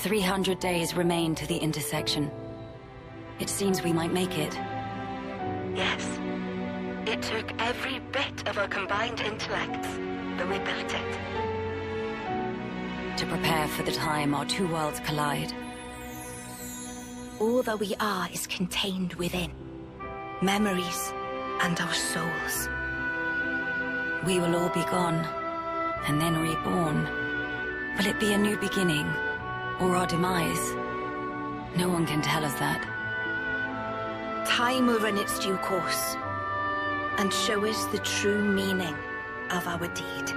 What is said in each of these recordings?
300 days remain to the intersection. It seems we might make it. Yes. It took every bit of our combined intellects, but we built it. To prepare for the time our two worlds collide. All that we are is contained within. Memories and our souls. We will all be gone, and then reborn. Will it be a new beginning, or our demise? No one can tell us that. Time will run its due course, and show us the true meaning of our deed.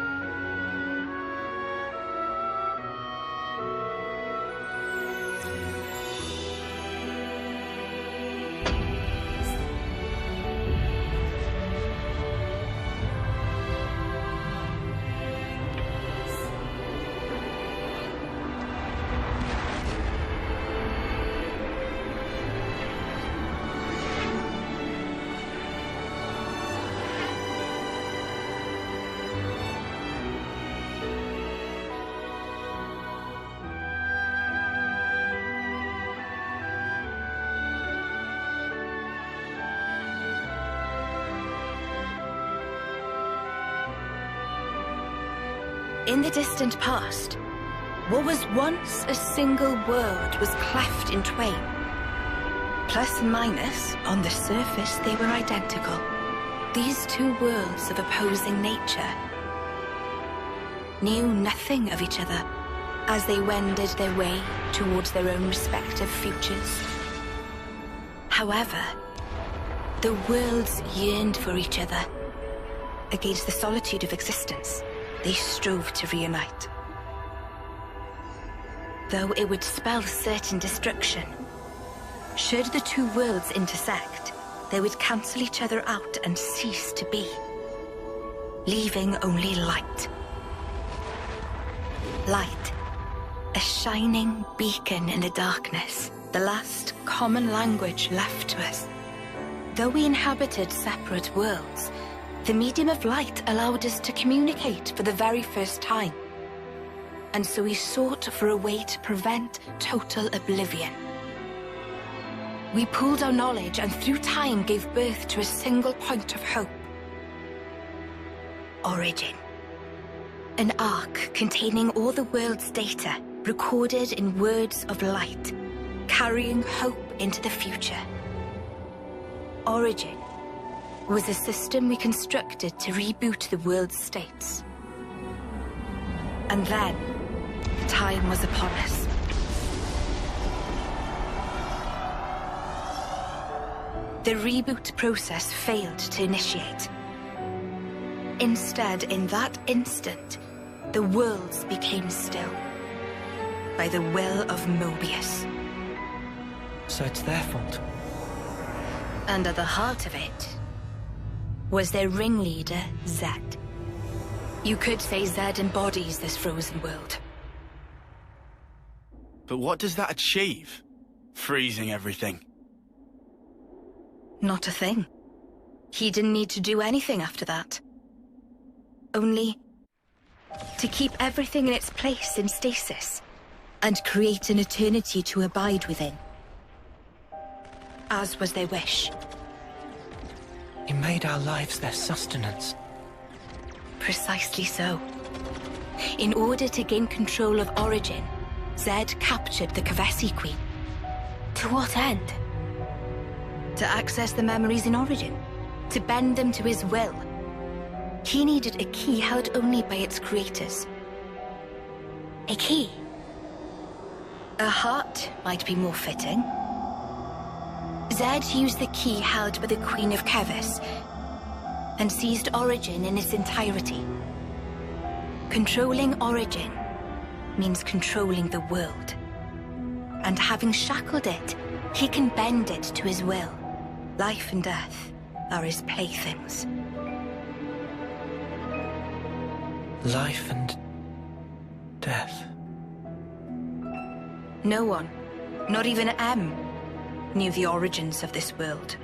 In the distant past, what was once a single world was cleft in twain. Plus and minus, on the surface they were identical. These two worlds of opposing nature knew nothing of each other as they wended their way towards their own respective futures. However, the worlds yearned for each other. Against the solitude of existence, they strove to reunite. Though it would spell certain destruction, should the two worlds intersect, they would cancel each other out and cease to be, leaving only light. Light, a shining beacon in the darkness, the last common language left to us. Though we inhabited separate worlds, the medium of light allowed us to communicate for the very first time. And so we sought for a way to prevent total oblivion. We pooled our knowledge and through time gave birth to a single point of hope. Origin. An arc containing all the world's data, recorded in words of light, carrying hope into the future. Origin was a system we constructed to reboot the world's states. And then, time was upon us. The reboot process failed to initiate. Instead, in that instant, the worlds became still. By the will of Mobius. So it's their fault? And at the heart of it was their ringleader, Zed. You could say Zed embodies this frozen world. But what does that achieve? Freezing everything. Not a thing. He didn't need to do anything after that. Only to keep everything in its place in stasis, and create an eternity to abide within. As was their wish. He made our lives their sustenance. Precisely so. In order to gain control of Origin, Zed captured the Kavesi Queen. To what end? To access the memories in Origin. To bend them to his will. He needed a key held only by its creators. A key? A heart might be more fitting. Zed used the key held by the Queen of Kevis and seized Origin in its entirety. Controlling Origin means controlling the world. And having shackled it, he can bend it to his will. Life and death are his playthings. Life and death. No one, not even M, knew the origins of this world.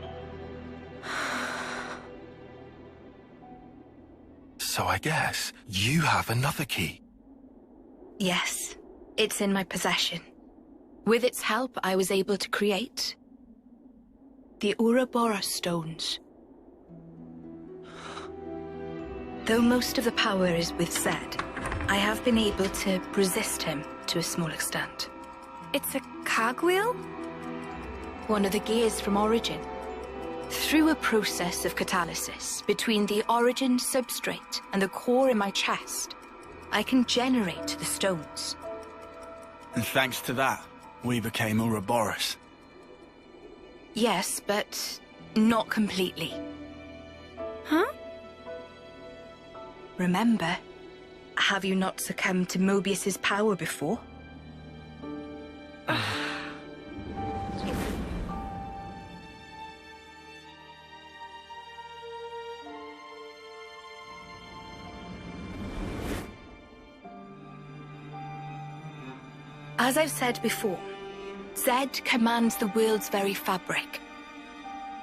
So I guess you have another key. Yes, it's in my possession. With its help, I was able to create the Ouroboros stones. Though most of the power is with Zed, I have been able to resist him to a small extent. It's a cogwheel? One of the gears from Origin. Through a process of catalysis between the Origin substrate and the core in my chest, I can generate the stones. And thanks to that, we became Ouroboros. Yes, but not completely. Huh? Remember, have you not succumbed to Mobius's power before? As I've said before, Zed commands the world's very fabric.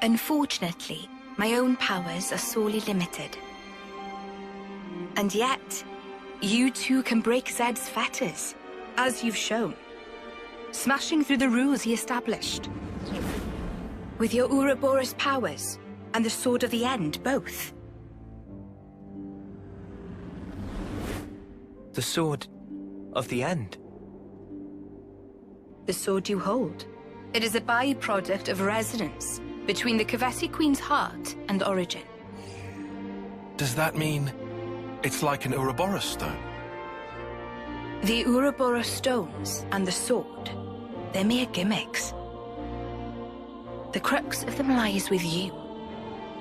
Unfortunately, my own powers are sorely limited. And yet, you two can break Zed's fetters, as you've shown, smashing through the rules he established. With your Ouroboros powers, and the Sword of the End, both. The Sword of the End? The sword you hold. It is a byproduct of resonance between the Kavesi Queen's heart and Origin. Does that mean it's like an Ouroboros stone? The Ouroboros stones and the sword, they're mere gimmicks. The crux of them lies with you.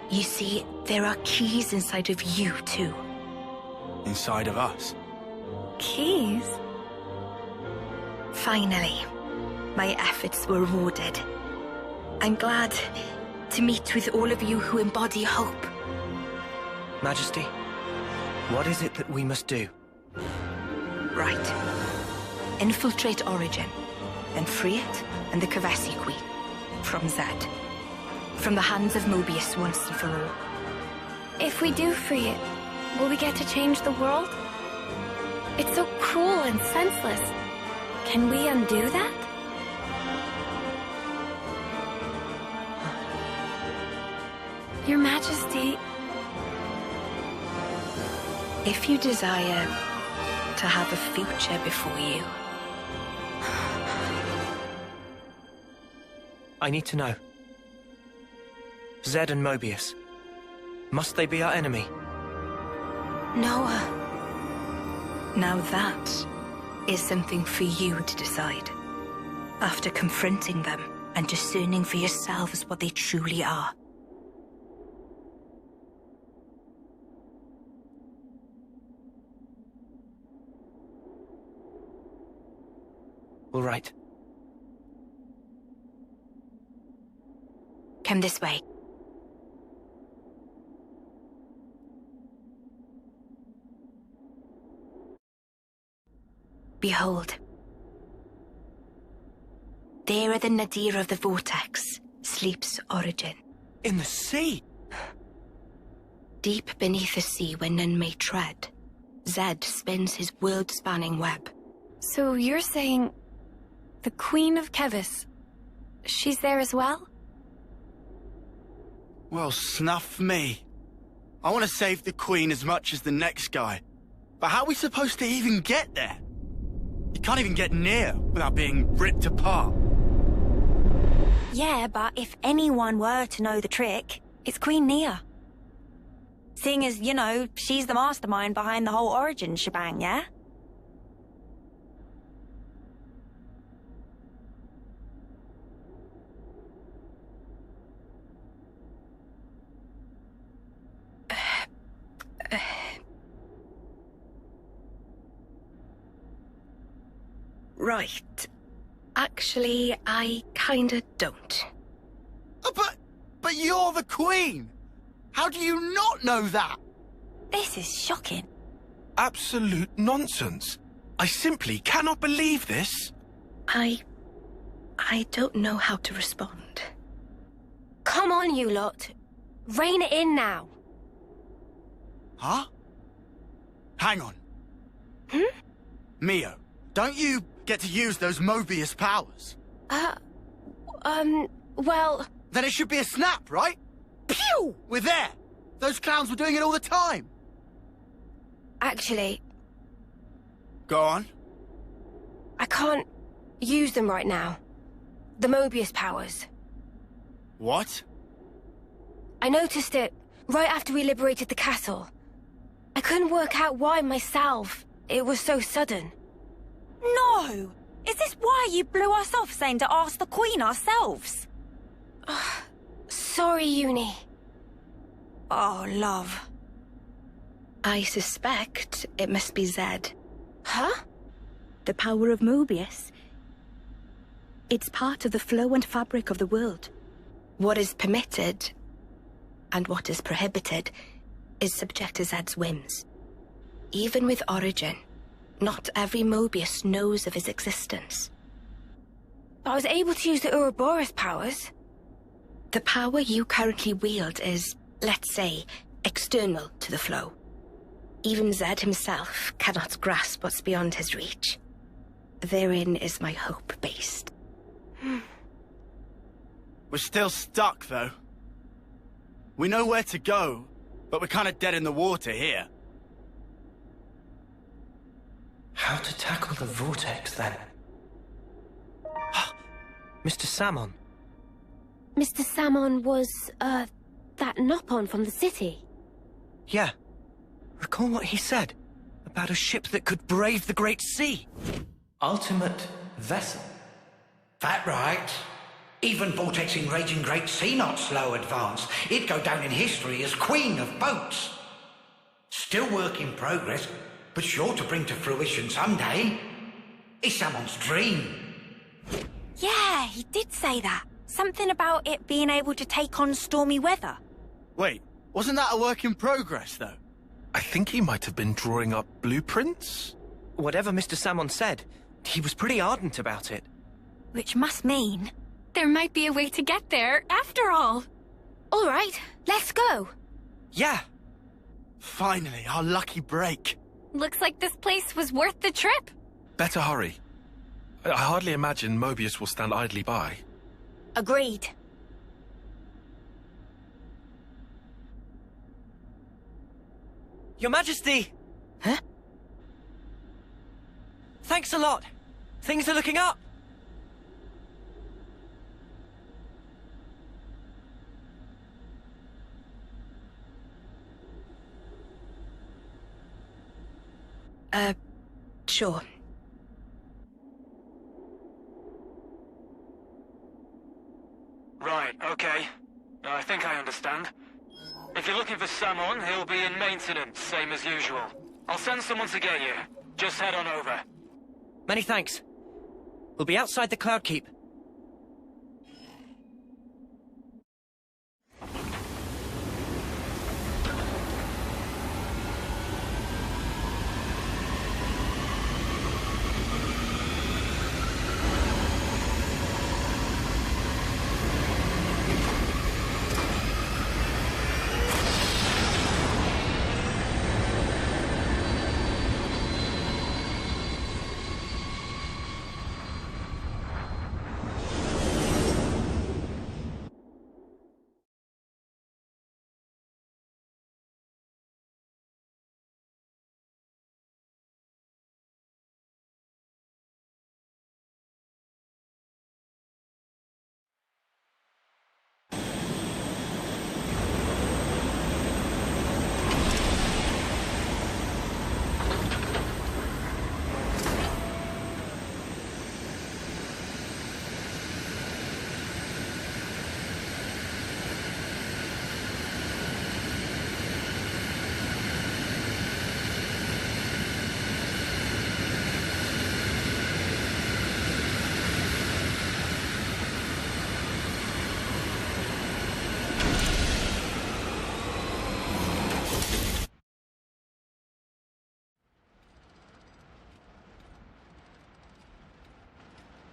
You see, there are keys inside of you, too. Inside of us? Keys? Finally, my efforts were rewarded. I'm glad to meet with all of you who embody hope. Majesty, what is it that we must do? Right. Infiltrate Origin, then free it and the Kavesi Queen from Zed. From the hands of Mobius once and for all. If we do free it, will we get to change the world? It's so cruel and senseless. Can we undo that? Your Majesty... If you desire to have a future before you... I need to know. Zed and Mobius. Must they be our enemy? Noah. Now that is something for you to decide. After confronting them and discerning for yourselves what they truly are. All right. Come this way. Behold. There at the nadir of the vortex sleeps Origin. In the sea? Deep beneath the sea where none may tread, Zed spins his world-spanning web. So you're saying... the Queen of Kevis... she's there as well? Well, snuff me. I want to save the Queen as much as the next guy. But how are we supposed to even get there? You can't even get near without being ripped apart. Yeah, but if anyone were to know the trick, it's Queen Nia. Seeing as, you know, she's the mastermind behind the whole Origin shebang, yeah? Right. Actually, I kinda don't. Oh, but you're the Queen! How do you not know that? This is shocking. Absolute nonsense. I simply cannot believe this. I don't know how to respond. Come on, you lot. Rein it in now. Huh? Hang on. Mio, don't you get to use those Mobius powers? Well... Then it should be a snap, right? Pew! We're there! Those clowns were doing it all the time! Actually, Go on. I can't use them right now. The Mobius powers. What? I noticed it right after we liberated the castle. I couldn't work out why myself. It was so sudden. No! Is this why you blew us off saying to ask the Queen ourselves? Sorry, Uni. Oh, love. I suspect it must be Zed. Huh? The power of Mobius. It's part of the flow and fabric of the world. What is permitted and what is prohibited is subject to Zed's whims. Even with Origin, not every Mobius knows of his existence. I was able to use the Ouroboros powers. The power you currently wield is, let's say, external to the flow. Even Zed himself cannot grasp what's beyond his reach. Therein is my hope based. We're still stuck, though. We know where to go, but we're kind of dead in the water here. How to tackle the vortex, then? Mr. Salmon. Mr. Salmon was, that Nopon from the city. Yeah. Recall what he said about a ship that could brave the Great Sea. Ultimate vessel. That right. Even vortexing raging Great Sea not slow advance. It'd go down in history as Queen of Boats. Still work in progress, but sure to bring to fruition someday. It's someone's dream. Yeah, he did say that. Something about it being able to take on stormy weather. Wait, wasn't that a work in progress, though? I think he might have been drawing up blueprints. Whatever Mr. Salmon said, he was pretty ardent about it. Which must mean... There might be a way to get there, after all. All right, let's go. Yeah. Finally, our lucky break. Looks like this place was worth the trip. Better hurry. I hardly imagine Mobius will stand idly by. Agreed. Your Majesty! Huh? Thanks a lot. Things are looking up. Sure. Right, okay. I think I understand. If you're looking for Salmon, he'll be in maintenance, same as usual. I'll send someone to get you. Just head on over. Many thanks. We'll be outside the Cloud Keep.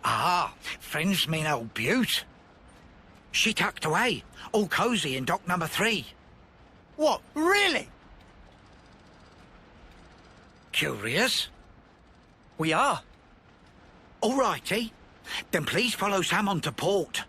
Ah, friends mean old Butte. She tucked away, all cosy in dock number 3. What, really? Curious? We are. All righty. Then please follow Sam on to port.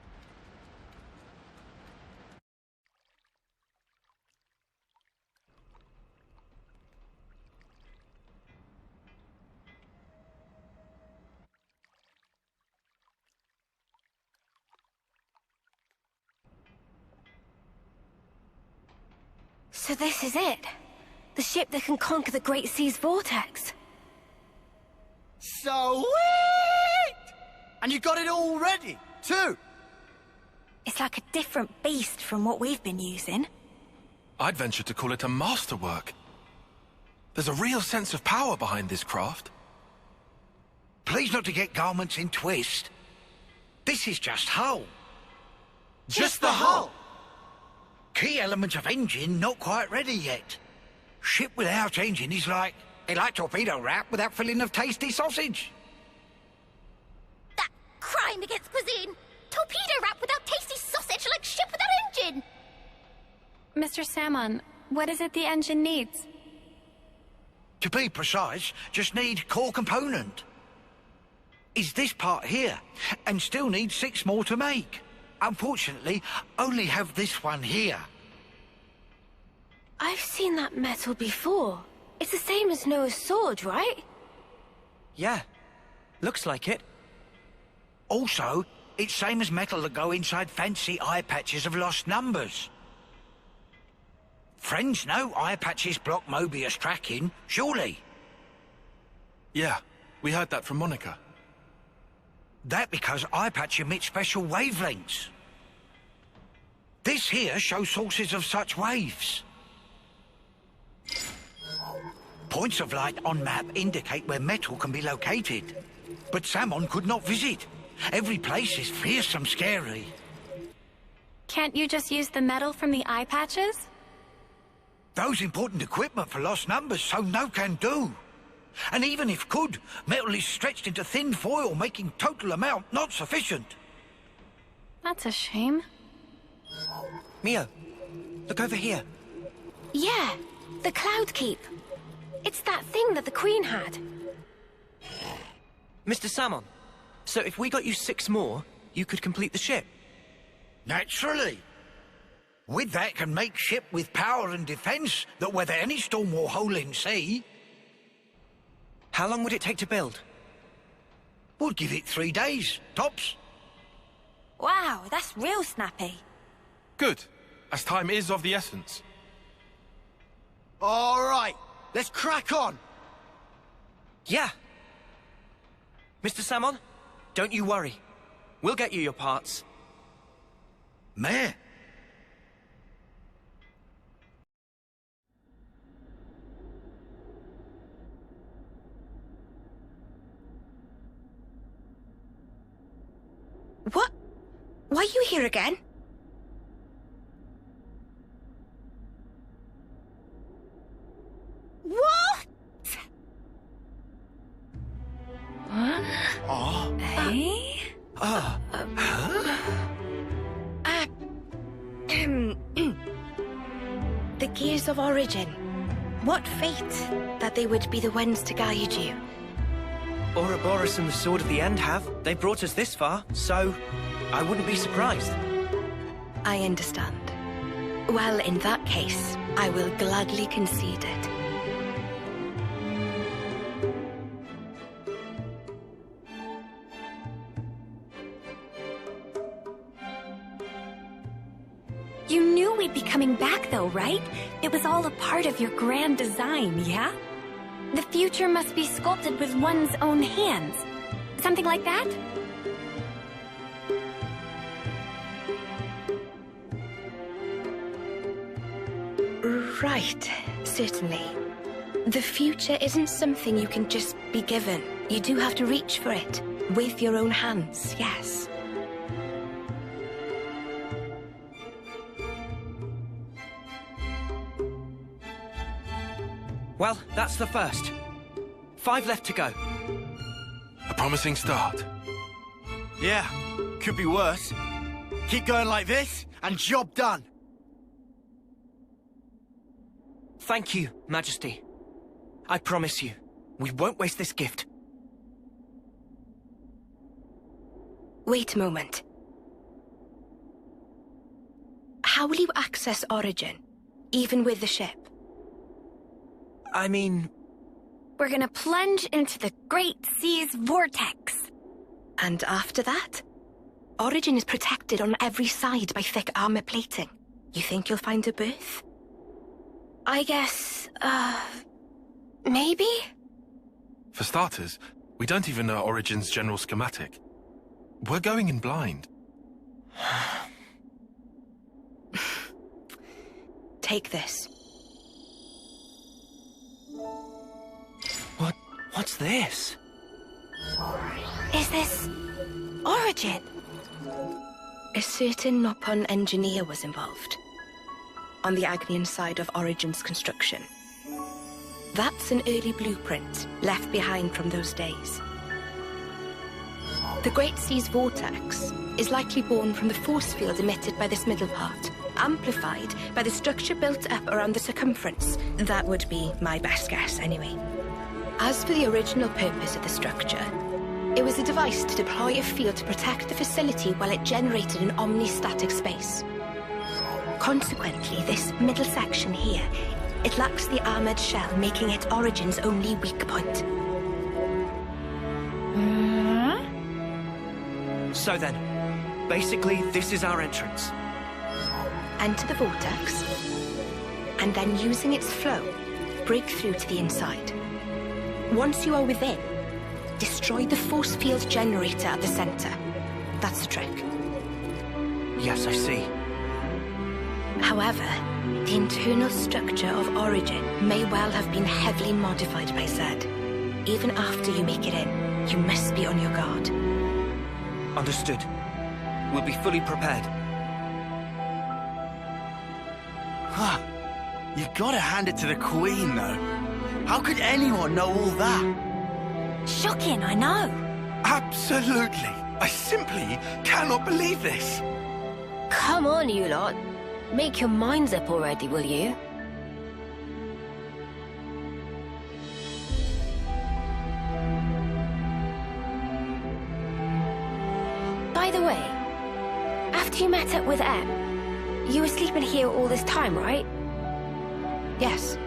So this is it. The ship that can conquer the Great Sea's vortex. Sweet! And you got it all ready, too? It's like a different beast from what we've been using. I'd venture to call it a masterwork. There's a real sense of power behind this craft. Please not to get garments in twist. This is just hull. Just the hull? Key element of engine not quite ready yet. Ship without engine is like torpedo wrap without filling of tasty sausage. That crime against cuisine! Torpedo wrap without tasty sausage like ship without engine! Mr. Salmon, what is it the engine needs? To be precise, just need core component. Is this part here, and still need 6 more to make. Unfortunately, only have this one here. I've seen that metal before. It's the same as Noah's sword, right? Yeah. Looks like it. Also, it's same as metal that go inside fancy eye patches of lost numbers. Friends know eye patches block Mobius tracking, surely? Yeah, we heard that from Monica. That because eye patch emit special wavelengths. This here shows sources of such waves. Points of light on map indicate where metal can be located. But Salmon could not visit. Every place is fearsome scary. Can't you just use the metal from the eye patches? Those important equipment for lost numbers, so no can do. And even if could, metal is stretched into thin foil, making total amount not sufficient. That's a shame. Mio, look over here. Yeah, the Cloud Keep. It's that thing that the Queen had. Mr. Salmon, so if we got you 6 more, you could complete the ship? Naturally. With that can make ship with power and defense that weather any storm or hole in sea. How long would it take to build? Would give it 3 days, tops. Wow, that's real snappy. Good, as time is of the essence. All right, let's crack on. Yeah. Mr. Salmon, don't you worry. We'll get you your parts. Meh. What? Why are you here again? What? Eh? The Gears of Origin. What fate that they would be the ones to guide you. Ouroboros and the Sword of the End have. They brought us this far, so I wouldn't be surprised. I understand. Well, in that case, I will gladly concede it. You knew we'd be coming back though, right? It was all a part of your grand design, yeah? The future must be sculpted with one's own hands. Something like that? Right, certainly. The future isn't something you can just be given. You do have to reach for it. With your own hands, yes. Well, that's the first. 5 left to go. A promising start. Yeah, could be worse. Keep going like this, and job done. Thank you, Majesty. I promise you, we won't waste this gift. Wait a moment. How will you access Origin, even with the ship? I mean... We're gonna plunge into the Great Sea's vortex. And after that? Origin is protected on every side by thick armor plating. You think you'll find a berth? I guess, maybe? For starters, we don't even know Origin's general schematic. We're going in blind. Take this. What's this? Is this... Origin? A certain Nopon engineer was involved. On the Agnian side of Origin's construction. That's an early blueprint left behind from those days. The Great Sea's vortex is likely born from the force field emitted by this middle part, amplified by the structure built up around the circumference. That would be my best guess, anyway. As for the original purpose of the structure, it was a device to deploy a field to protect the facility while it generated an omnistatic space. Consequently, this middle section here, it lacks the armored shell, making it Origin's only weak point. So then, basically, this is our entrance. Enter the vortex, and then using its flow, break through to the inside. Once you are within, destroy the force field generator at the center. That's the trick. Yes, I see. However, the internal structure of Origin may well have been heavily modified by Zed. Even after you make it in, you must be on your guard. Understood. We'll be fully prepared. Huh. You gotta hand it to the Queen, though. How could anyone know all that? Shocking, I know. Absolutely. I simply cannot believe this. Come on, you lot. Make your minds up already, will you? By the way, after you met up with Em, you were sleeping here all this time, right? Yes.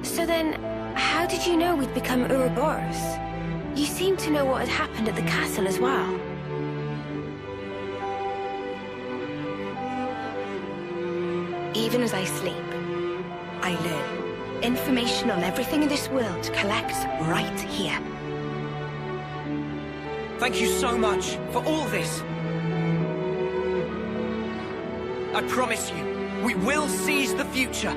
So then, how did you know we'd become Ouroboros? You seem to know what had happened at the castle as well. Even as I sleep, I learn. Information on everything in this world collects right here. Thank you so much for all this. I promise you, we will seize the future.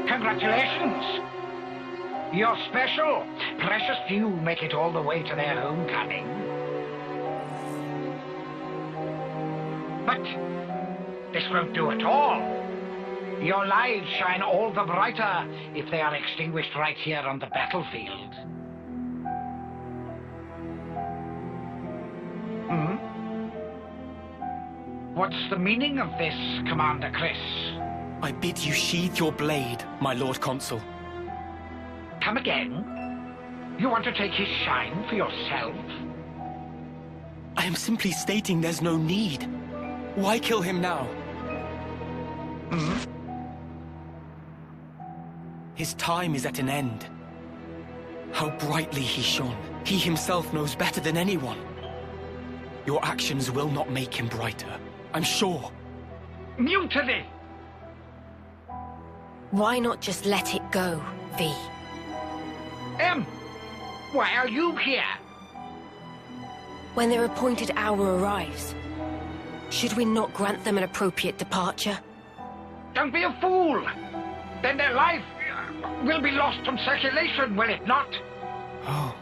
Congratulations! You're special. Precious few make it all the way to their homecoming. But this won't do at all. Your lives shine all the brighter if they are extinguished right here on the battlefield. What's the meaning of this, Commander Chris? I bid you sheathe your blade, my Lord Consul. Come again? You want to take his shine for yourself? I am simply stating there's no need. Why kill him now? His time is at an end. How brightly he shone. He himself knows better than anyone. Your actions will not make him brighter, I'm sure. Mutiny! Why not just let it go, V? Why are you here? When their appointed hour arrives, should we not grant them an appropriate departure? Don't be a fool! Then their life will be lost from circulation, will it not? Oh.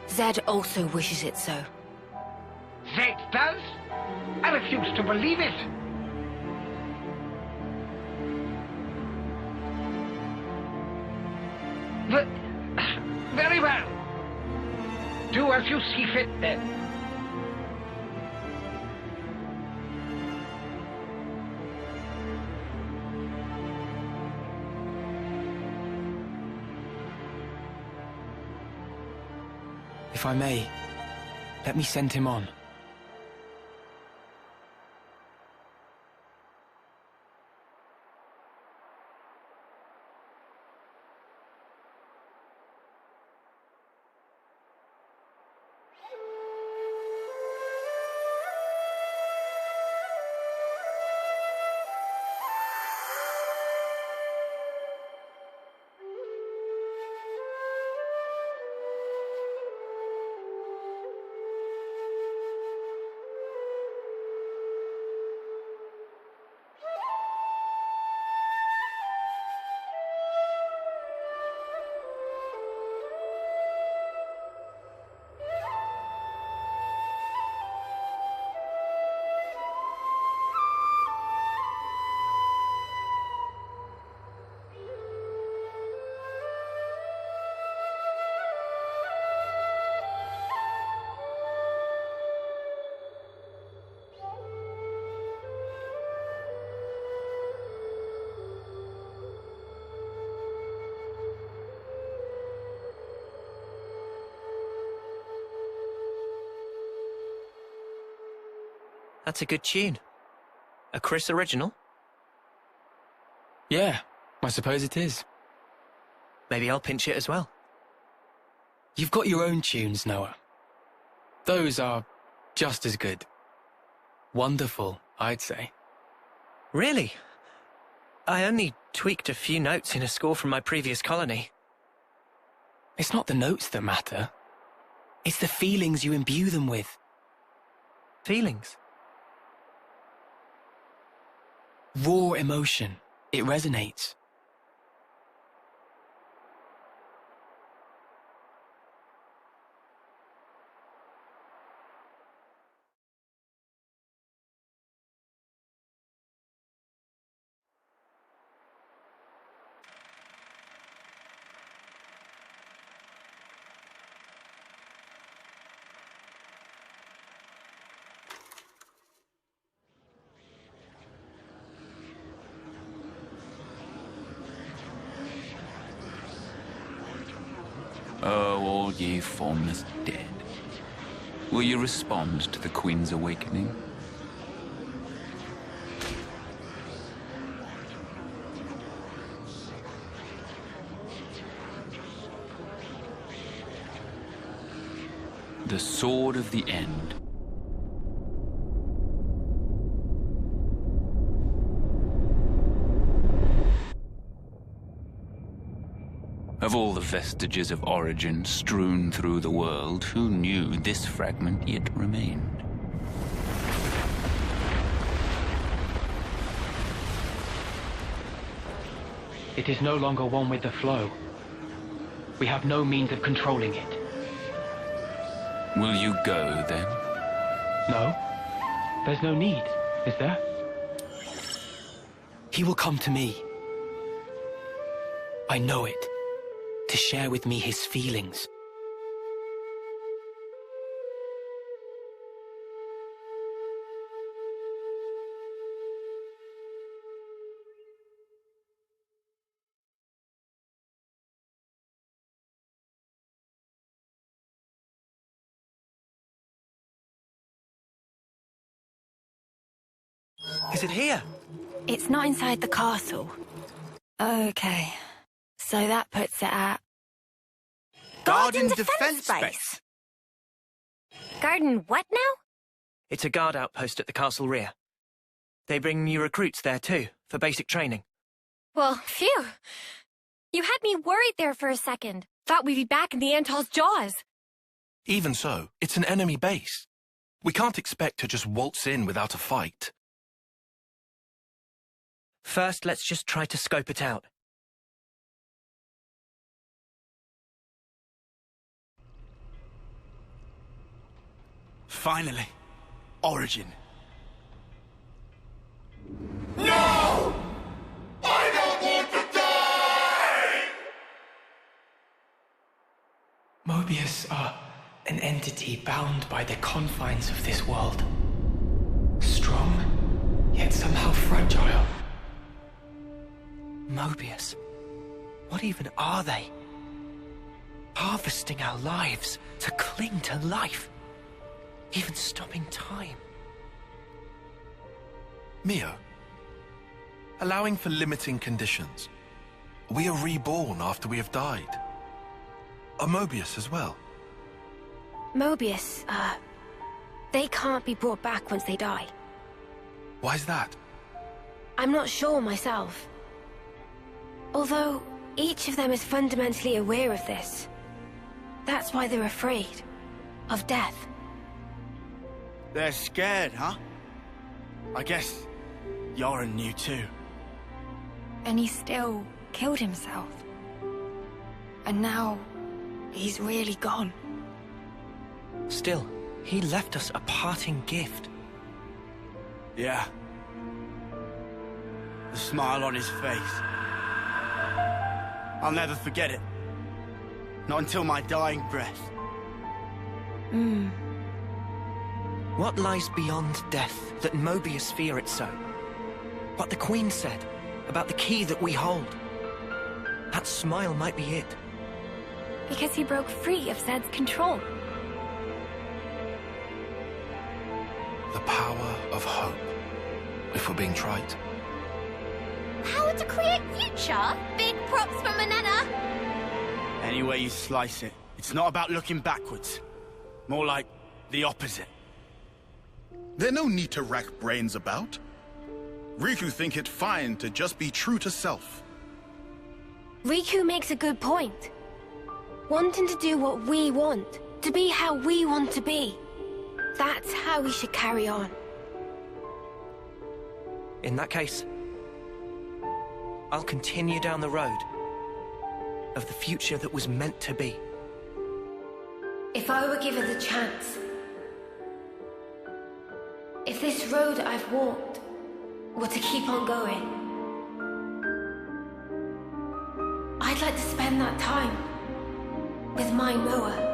Zed also wishes it so. Zed does? I refuse to believe it. Very well. Do as you see fit, then. If I may, let me send him on. That's a good tune. A Chris original? Yeah, I suppose it is. Maybe I'll pinch it as well. You've got your own tunes, Noah. Those are just as good. Wonderful, I'd say. Really? I only tweaked a few notes in a score from my previous colony. It's not the notes that matter. It's the feelings you imbue them with. Feelings? Raw emotion. It resonates. Oh, all ye formless dead. Will you respond to the Queen's awakening? The sword of the end. Of all the vestiges of origin strewn through the world, who knew this fragment yet remained? It is no longer one with the flow. We have no means of controlling it. Will you go, then? No. There's no need, is there? He will come to me. I know it. To share with me his feelings. Is it here? It's not inside the castle. Okay. So that puts it at... Garden Defense Base. Garden what now? It's a guard outpost at the castle rear. They bring new recruits there too, for basic training. Well, phew. You had me worried there for a second. Thought we'd be back in the Antol's jaws. Even so, it's an enemy base. We can't expect to just waltz in without a fight. First, let's just try to scope it out. Finally. Origin. No! I don't want to die! Mobius are an entity bound by the confines of this world. Strong, yet somehow fragile. Mobius? What even are they? Harvesting our lives to cling to life. Even stopping time. Mio, allowing for limiting conditions, we are reborn after we have died. Are Mobius as well? Mobius, they can't be brought back once they die. Why's that? I'm not sure myself. Although, each of them is fundamentally aware of this. That's why they're afraid. Of death. They're scared, huh? I guess Yoren knew too. And he still killed himself. And now, he's really gone. Still, he left us a parting gift. Yeah. The smile on his face. I'll never forget it. Not until my dying breath. What lies beyond death that Mobius fear it so? What the Queen said about the key that we hold. That smile might be it. Because he broke free of Zed's control. The power of hope, if we're being trite. Power to create future? Big props for Manana. Any way you slice it, it's not about looking backwards. More like the opposite. There's no need to rack brains about. Riku think it fine to just be true to self. Riku makes a good point. Wanting to do what we want, to be how we want to be. That's how we should carry on. In that case, I'll continue down the road of the future that was meant to be. If I were given the chance, if this road I've walked were to keep on going, I'd like to spend that time with my Noah.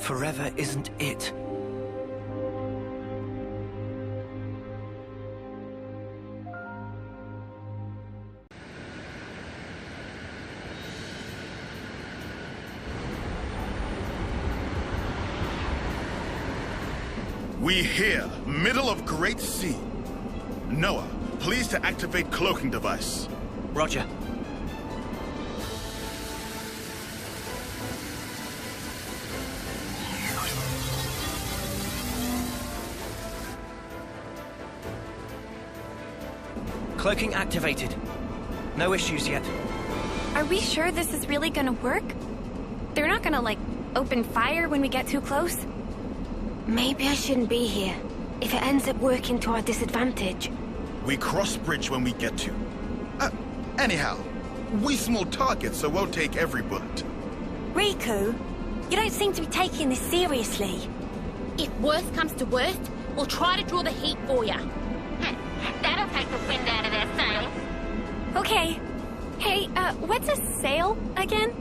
Forever isn't it. We here, middle of Great Sea. Noah, please to activate cloaking device. Roger. Cloaking activated. No issues yet. Are we sure this is really gonna work? They're not gonna, like, open fire when we get too close? Maybe I shouldn't be here, if it ends up working to our disadvantage. We cross bridge when we get to. Anyhow, we small targets, so we'll take every bullet. Riku, you don't seem to be taking this seriously. If worst comes to worst, we'll try to draw the heat for you. That'll take the wind out of their sails. Okay. Hey, what's a sail again?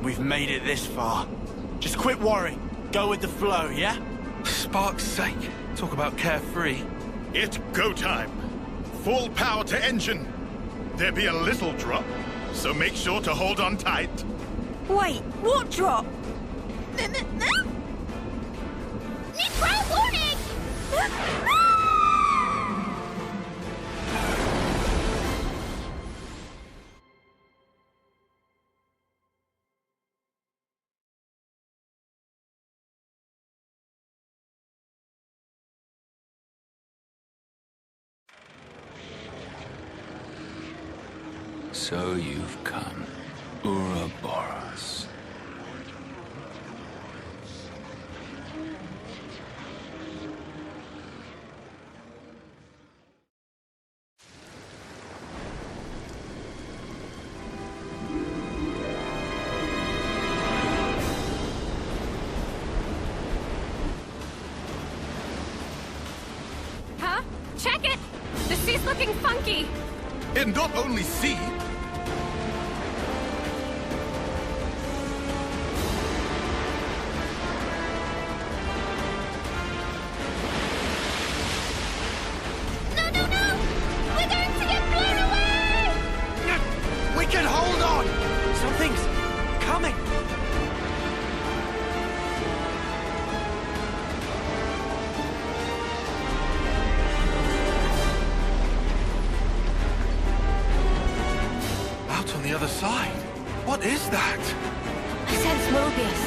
We've made it this far. Just quit worrying. Go with the flow, yeah? Spark's sake. Talk about carefree. It go time. Full power to engine. There be a little drop, so make sure to hold on tight. Wait, what drop? Nitro warning! So you've come, Ouroboros. acting funky! And not only see, No, no, no! We're going to get blown away! We can hold on! Something's coming! Out on the other side? What is that? I sense Mobius.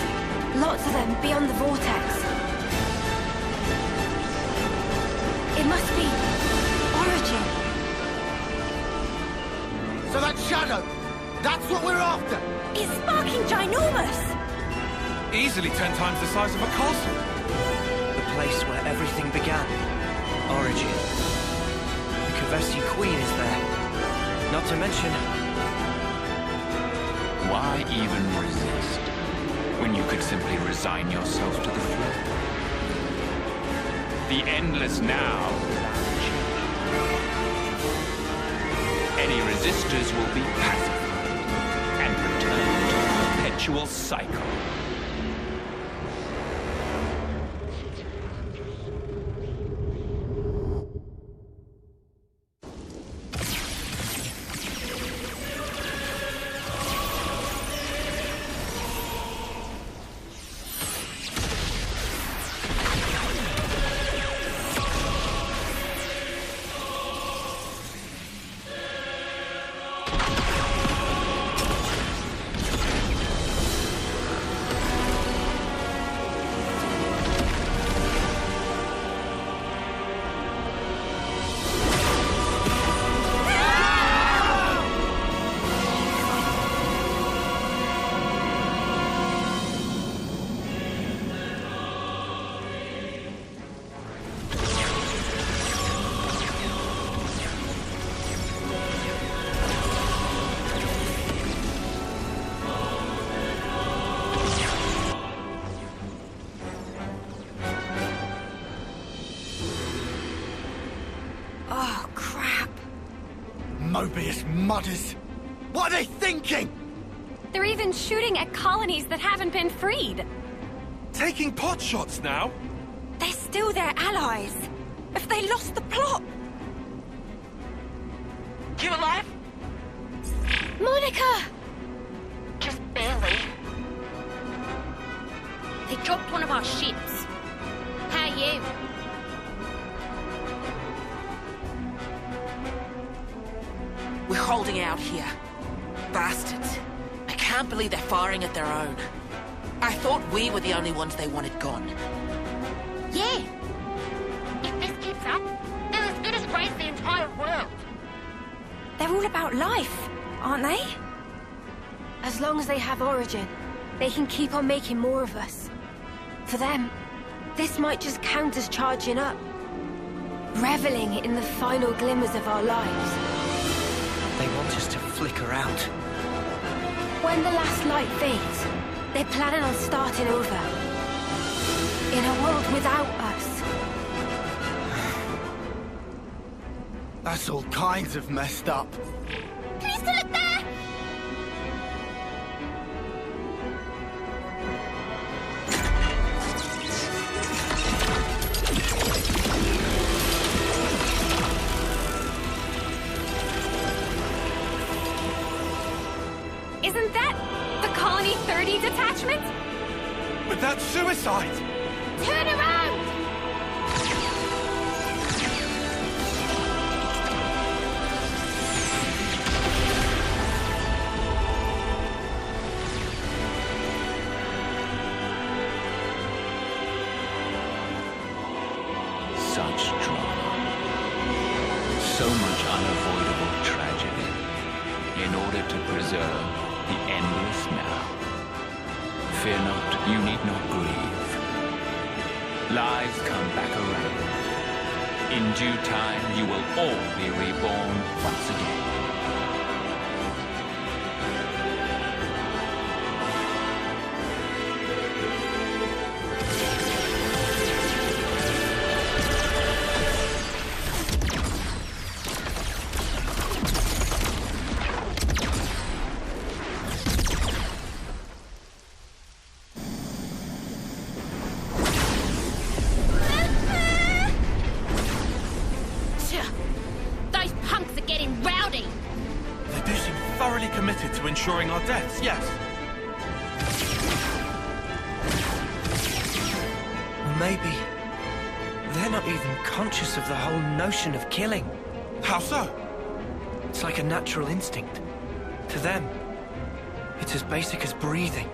Lots of them beyond the vortex. It must be Origin. So that shadow, that's what we're after! It's sparking ginormous! Easily 10 times the size of a castle. The place where everything began. Origin. The Kavesi Queen is there. Not to mention... Why even resist, when you could simply resign yourself to the flow? The endless now without change. Any resistors will be pacified and return to the perpetual cycle. Mobius mutters. What are they thinking? They're even shooting at colonies that haven't been freed. Taking pot shots now? They're still their allies. If they lost the plot... You alive? Monica! Just barely. They dropped one of our ships. How are you? We're holding out here. Bastards. I can't believe they're firing at their own. I thought we were the only ones they wanted gone. Yeah. If this keeps up, they'll as good as raise the entire world. They're all about life, aren't they? As long as they have Origin, they can keep on making more of us. For them, this might just count as charging up. Reveling in the final glimmers of our lives. They want us to flicker out. When the last light fades, they're planning on starting over. In a world without us. That's all kinds of messed up. Please still look there! Isn't that the Colony 30 detachment? But that's suicide! Turn around! Such drama. So much unavoidable tragedy. In order to preserve the endless now. Fear not, you need not grieve. Lives come back around. In due time, you will all be reborn once again. committed to ensuring our deaths, yes. Or maybe they're not even conscious of the whole notion of killing. How so? It's like a natural instinct. To them, it's as basic as breathing.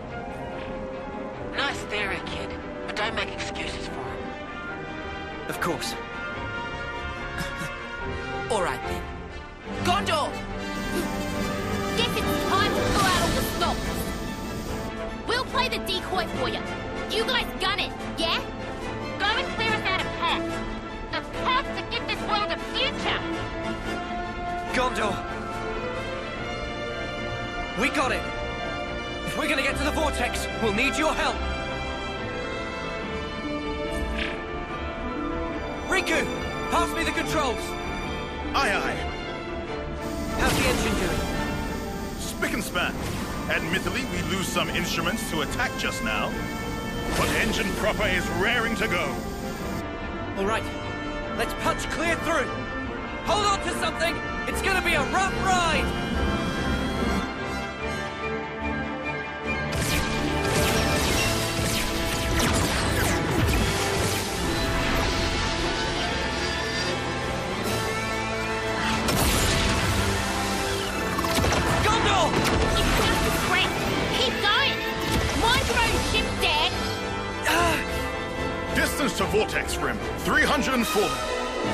Nice theory, kid, but don't make excuses for him. Of course. All right then. Gondor! Guess it's time to pull out all the stops. We'll play the decoy for you. You guys gun it, yeah? Go and clear us out a path. A path to give this world a future. Gondor! We got it! If we're gonna get to the vortex, we'll need your help! Riku! Pass me the controls! Aye, aye. How's the engine doing? Spick and span. Admittedly, we lose some instruments to attack just now, but engine proper is raring to go. All right, let's punch clear through. Hold on to something! It's gonna be a rough ride! Distance to vortex rim, 340.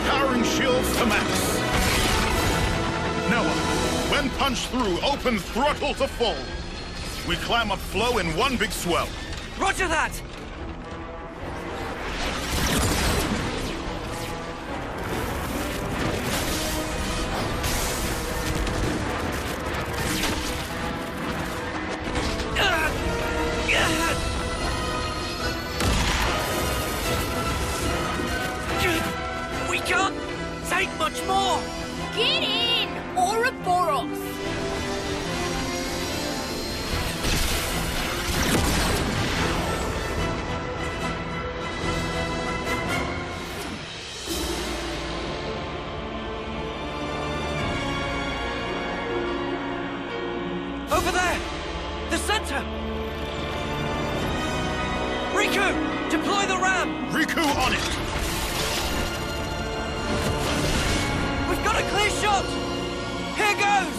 Powering shields to max. Noah, when punched through, open throttle to full. We climb up flow in one big swell. Roger that! Much more! Get in, Ouroboros! Over there! The center! Riku! Deploy the ram! Riku on it! Got a clear shot! Here goes!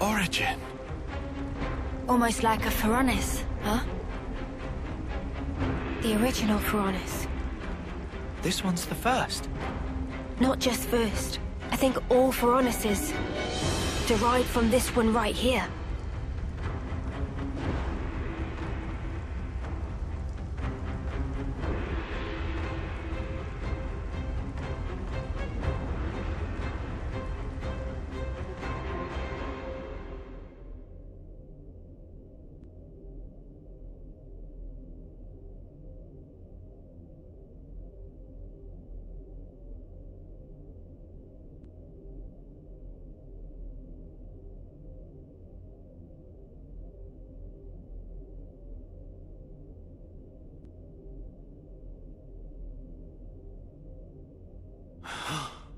Origin. Almost like a Pharaonis, huh? The original Pharaonis. This one's the first. Not just first. I think all Pharaonises derived from this one right here.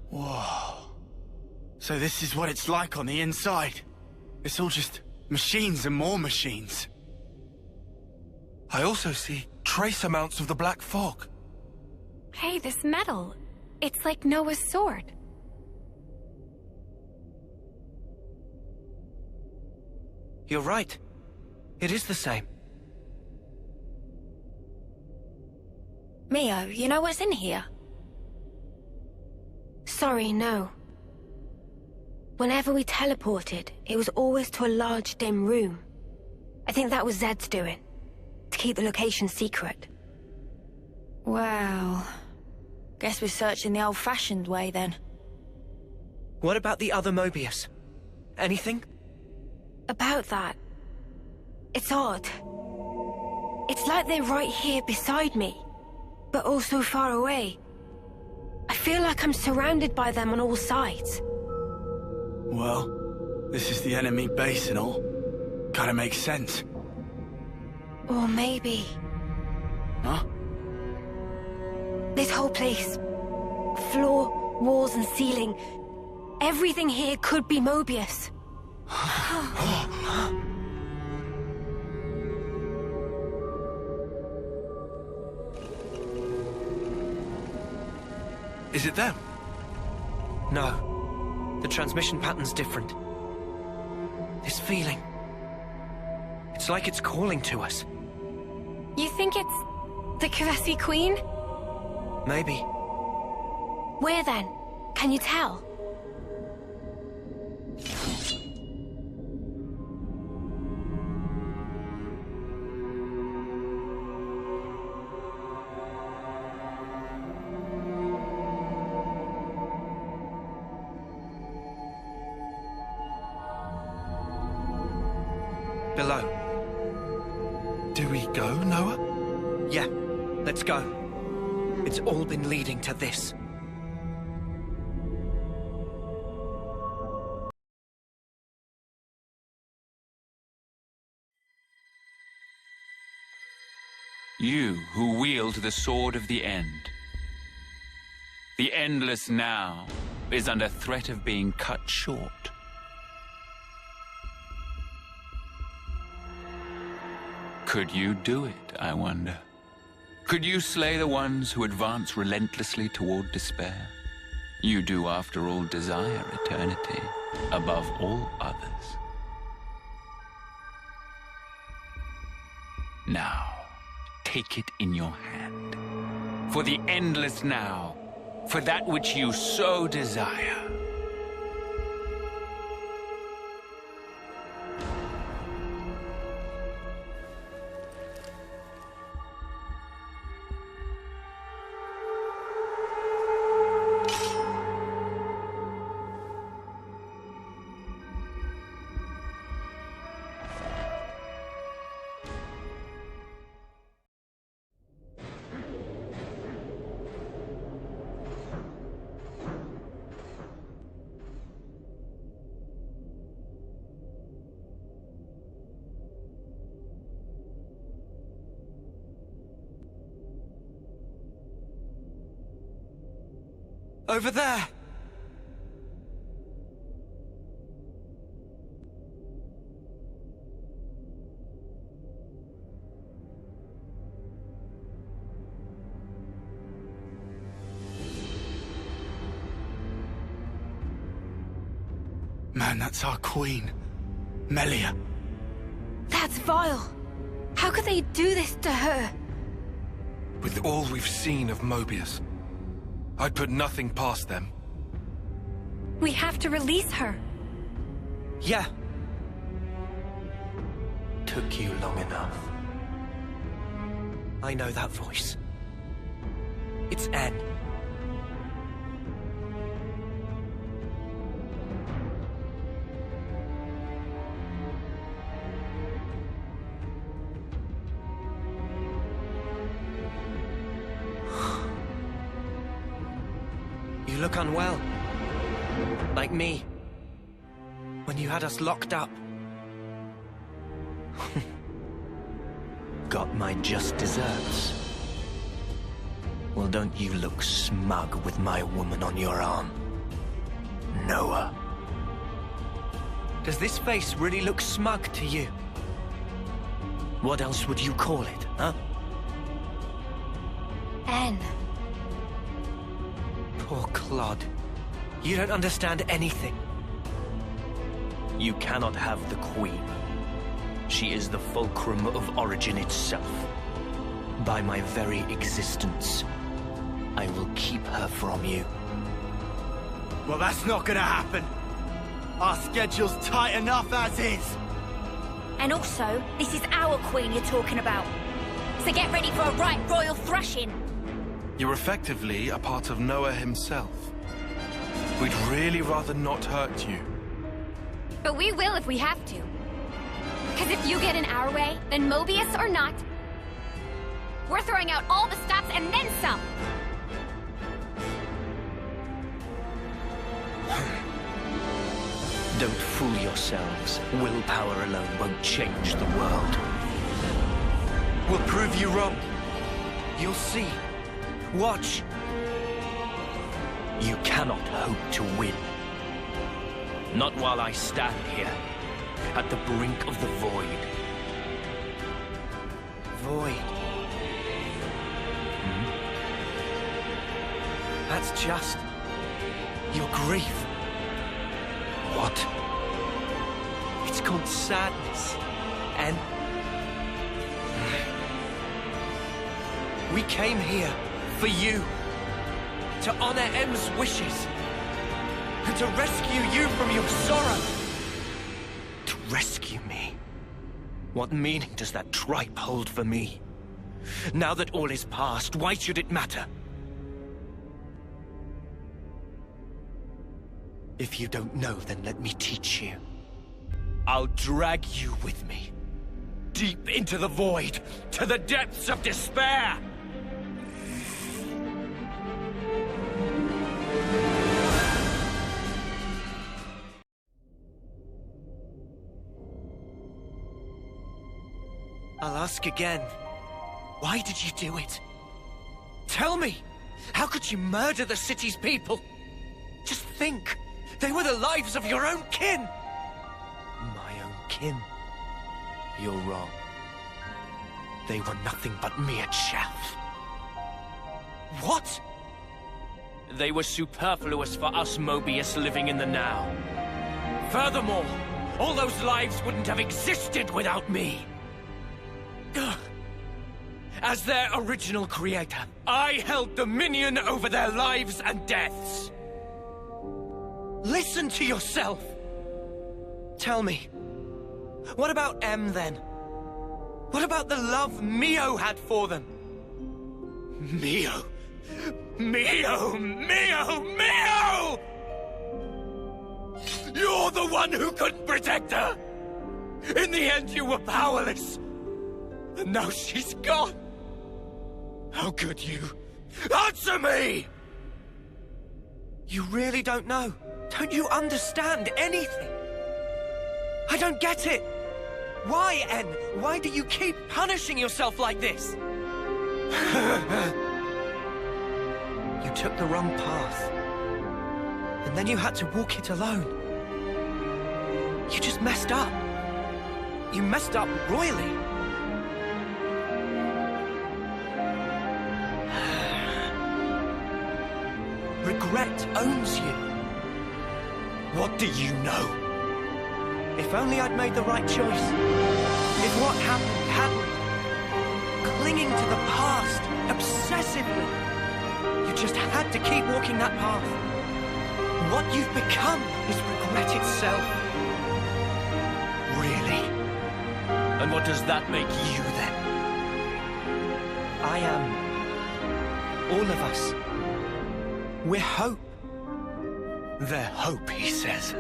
Whoa. So this is what it's like on the inside. It's all just Machines and more machines. I also see trace amounts of the black fog. Hey, this metal. It's like Noah's sword. You're right. It is the same. Mio, you know what's in here? Sorry, no. Whenever we teleported, it was always to a large, dim room. I think that was Zed's doing, to keep the location secret. Well, guess we're searching the old-fashioned way then. What about the other Mobius? Anything? About that, it's odd. It's like they're right here beside me, but also far away. I feel like I'm surrounded by them on all sides. Well, this is the enemy base and all. Kinda makes sense. Or maybe... Huh? This whole place. Floor, walls and ceiling. Everything here could be Mobius. Is it them? No. The transmission pattern's different. This feeling. It's like it's calling to us. You think it's the Kavesi Queen? Maybe. Where then? Can you tell? Below. Do we go, Noah? Yeah, let's go. It's all been leading to this. You who wield the sword of the end. The endless now is under threat of being cut short. Could you do it, I wonder? Could you slay the ones who advance relentlessly toward despair? You do, after all, desire eternity above all others. Now, take it in your hand. For the endless now, for that which you so desire. Over there! Man, that's our queen. Melia. That's vile. How could they do this to her? With all we've seen of Mobius, I'd put nothing past them. We have to release her. Yeah. Took you long enough. I know that voice. It's N. You look unwell. Like me. When you had us locked up. Got my just desserts. Well, don't you look smug with my woman on your arm, Noah. Does this face really look smug to you? What else would you call it, huh? N. Poor Clod. You don't understand anything. You cannot have the Queen. She is the fulcrum of Origin itself. By my very existence, I will keep her from you. Well, that's not gonna happen. Our schedule's tight enough as is. And also, this is our queen you're talking about. So get ready for a right royal thrashing. You're effectively a part of Noah himself. We'd really rather not hurt you. But we will if we have to. Because if you get in our way, then Mobius or not, we're throwing out all the stops and then some. Don't fool yourselves. Willpower alone won't change the world. We'll prove you wrong. You'll see. Watch. You cannot hope to win. Not while I stand here, at the brink of the void. Void. That's just your grief. What? It's called sadness. And we came here for you. To honor M's wishes. And to rescue you from your sorrow. To rescue me. What meaning does that tripe hold for me? Now that all is past, why should it matter? If you don't know, then let me teach you. I'll drag you with me. Deep into the void, to the depths of despair! I'll ask again. Why did you do it? Tell me! How could you murder the city's people? Just think! They were the lives of your own kin! My own kin? You're wrong. They were nothing but mere chaff. What? They were superfluous for us Mobius living in the now. Furthermore, all those lives wouldn't have existed without me. As their original creator, I held dominion over their lives and deaths. Listen to yourself! Tell me, what about M then? What about the love Mio had for them? Mio! Mio! Mio! Mio! You're the one who couldn't protect her! In the end, you were powerless. And now she's gone. How could you? Answer me! You really don't know? Don't you understand anything? I don't get it! Why, N? Why do you keep punishing yourself like this? You took the wrong path. And then you had to walk it alone. You just messed up. You messed up royally. Regret owns you. What do you know? If only I'd made the right choice. If what happened hadn't. Clinging to the past, obsessively. You just had to keep walking that path. What you've become is regret itself. Really? And what does that make you then? I am. All of us. We're hope. They're hope, he says.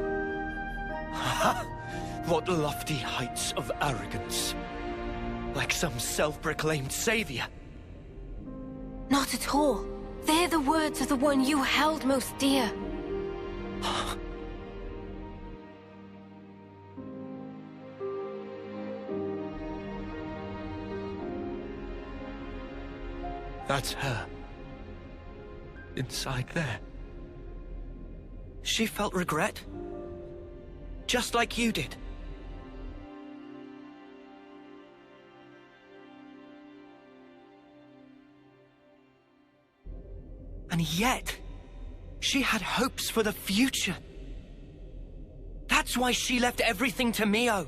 What lofty heights of arrogance. Like some self-proclaimed savior. Not at all. They're the words of the one you held most dear. That's her. Inside there. She felt regret. just like you did. And yet, she had hopes for the future. That's why she left everything to Mio.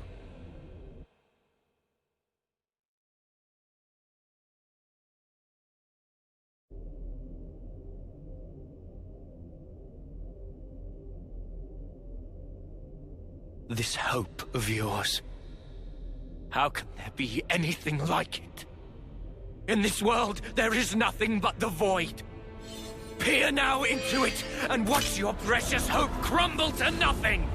This hope of yours. How can there be anything like it? In this world, there is nothing but the void. Peer now into it, and watch your precious hope crumble to nothing!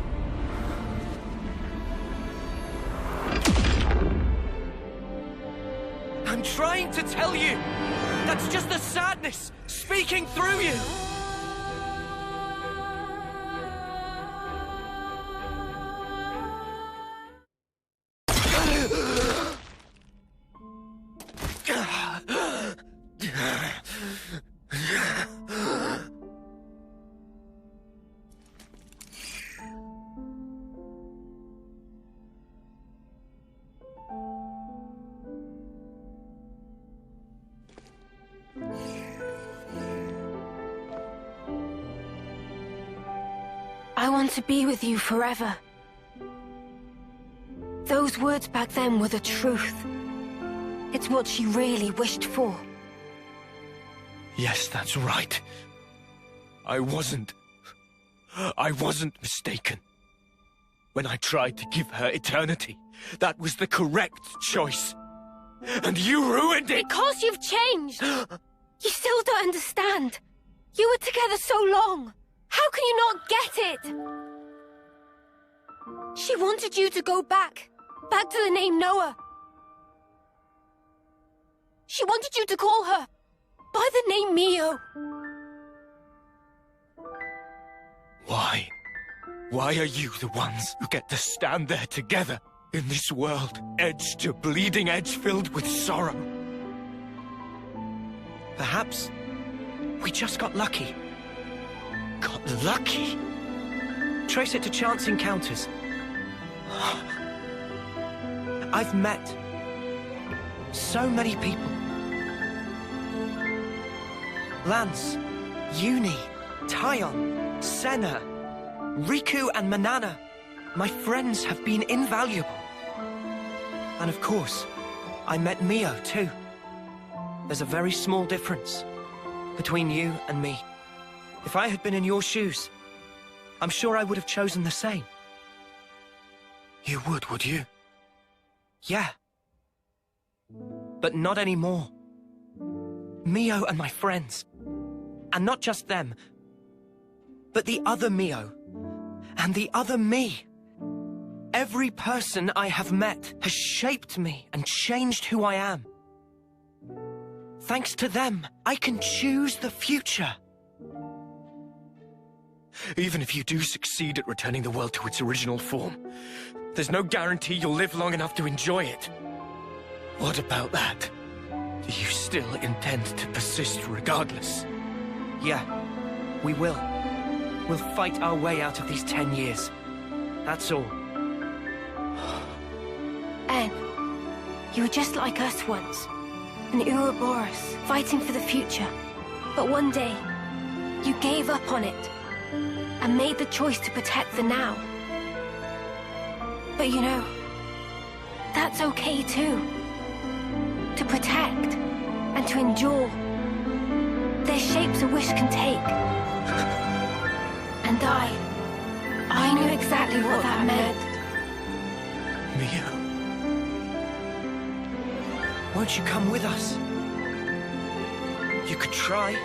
I'm trying to tell you! That's just the sadness speaking through you! I want to be with you forever. Those words back then were the truth. It's what she really wished for. Yes, that's right. I wasn't mistaken. When I tried to give her eternity, that was the correct choice. And you ruined it! Because you've changed! You still don't understand. You were together so long. How can you not get it? She wanted you to go back to the name Noah. She wanted you to call her by the name Mio. Why? Why are you the ones who get to stand there together in this world, edge to bleeding edge, filled with sorrow? Perhaps we just got lucky. Got lucky? Trace it to chance encounters. I've met so many people. Lance, Uni, Tyon, Senna, Riku and Manana. My friends have been invaluable. And of course, I met Mio too. There's a very small difference between you and me. If I had been in your shoes, I'm sure I would have chosen the same. You would you? Yeah. But not anymore. Mio and my friends. And not just them, but the other Mio. And the other me. Every person I have met has shaped me and changed who I am. Thanks to them, I can choose the future. Even if you do succeed at returning the world to its original form, there's no guarantee you'll live long enough to enjoy it. What about that? Do you still intend to persist regardless? Yeah, we will. We'll fight our way out of these 10 years. That's all. En, you were just like us once. An Ouroboros, fighting for the future. But one day, you gave up on it. And made the choice to protect the now. But you know, that's okay too. To protect and to endure. They're shapes a wish can take. And I knew exactly what that meant. Mio. Won't you come with us? You could try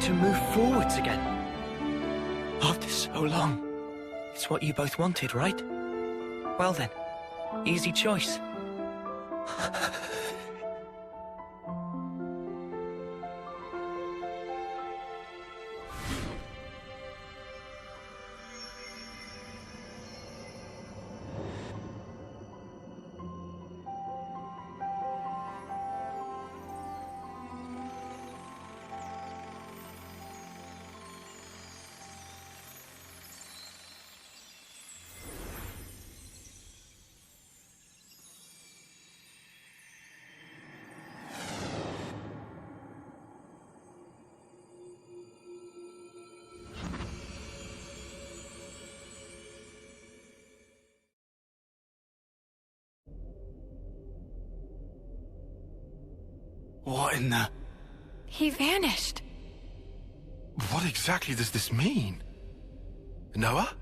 to move forwards again. After so long. It's what you both wanted, right? Well then, easy choice. What in the... He vanished. What exactly does this mean? Noah?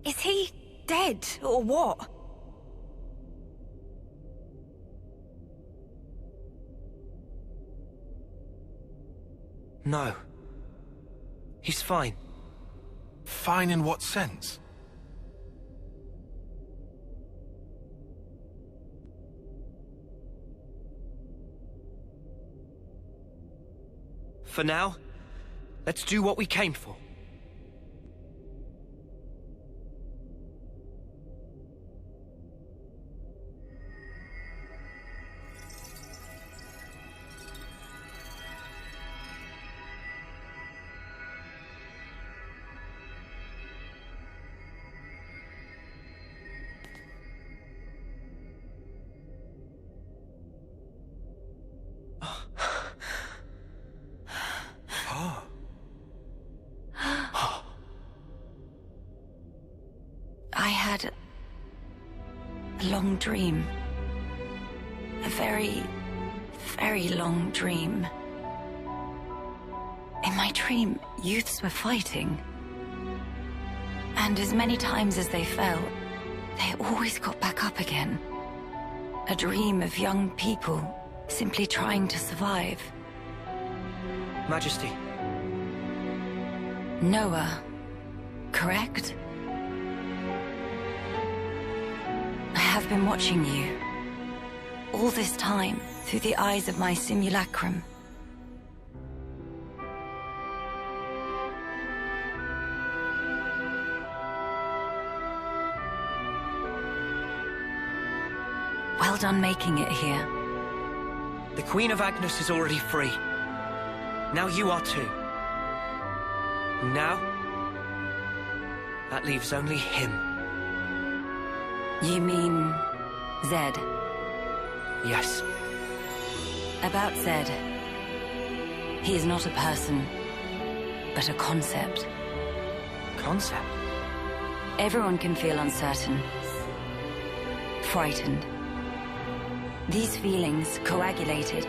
Is he dead, or what? No. He's fine. Fine in what sense? For now, let's do what we came for. I had a long dream. A very, very long dream. In my dream, youths were fighting. And as many times as they fell, they always got back up again. A dream of young people simply trying to survive. Majesty. Noah, correct? I have been watching you. All this time, through the eyes of my simulacrum. Well done making it here. The Queen of Agnes is already free. Now you are too. Now, that leaves only him. You mean Zed? Yes. About Zed. He is not a person, but a concept. Concept? Everyone can feel uncertain, frightened. These feelings coagulated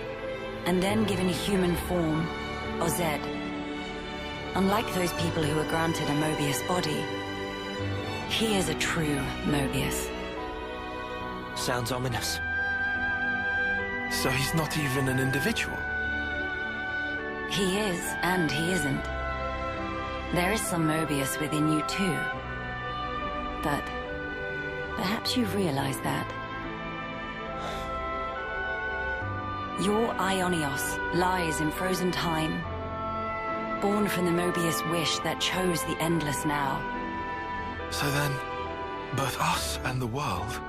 and then given a human form, or Zed. Unlike those people who are granted a Mobius body, he is a true Mobius. Sounds ominous. So he's not even an individual? He is, and he isn't. There is some Mobius within you too. But perhaps you've realized that. Your Ionios lies in frozen time, born from the Mobius wish that chose the endless now. So then, both us and the world,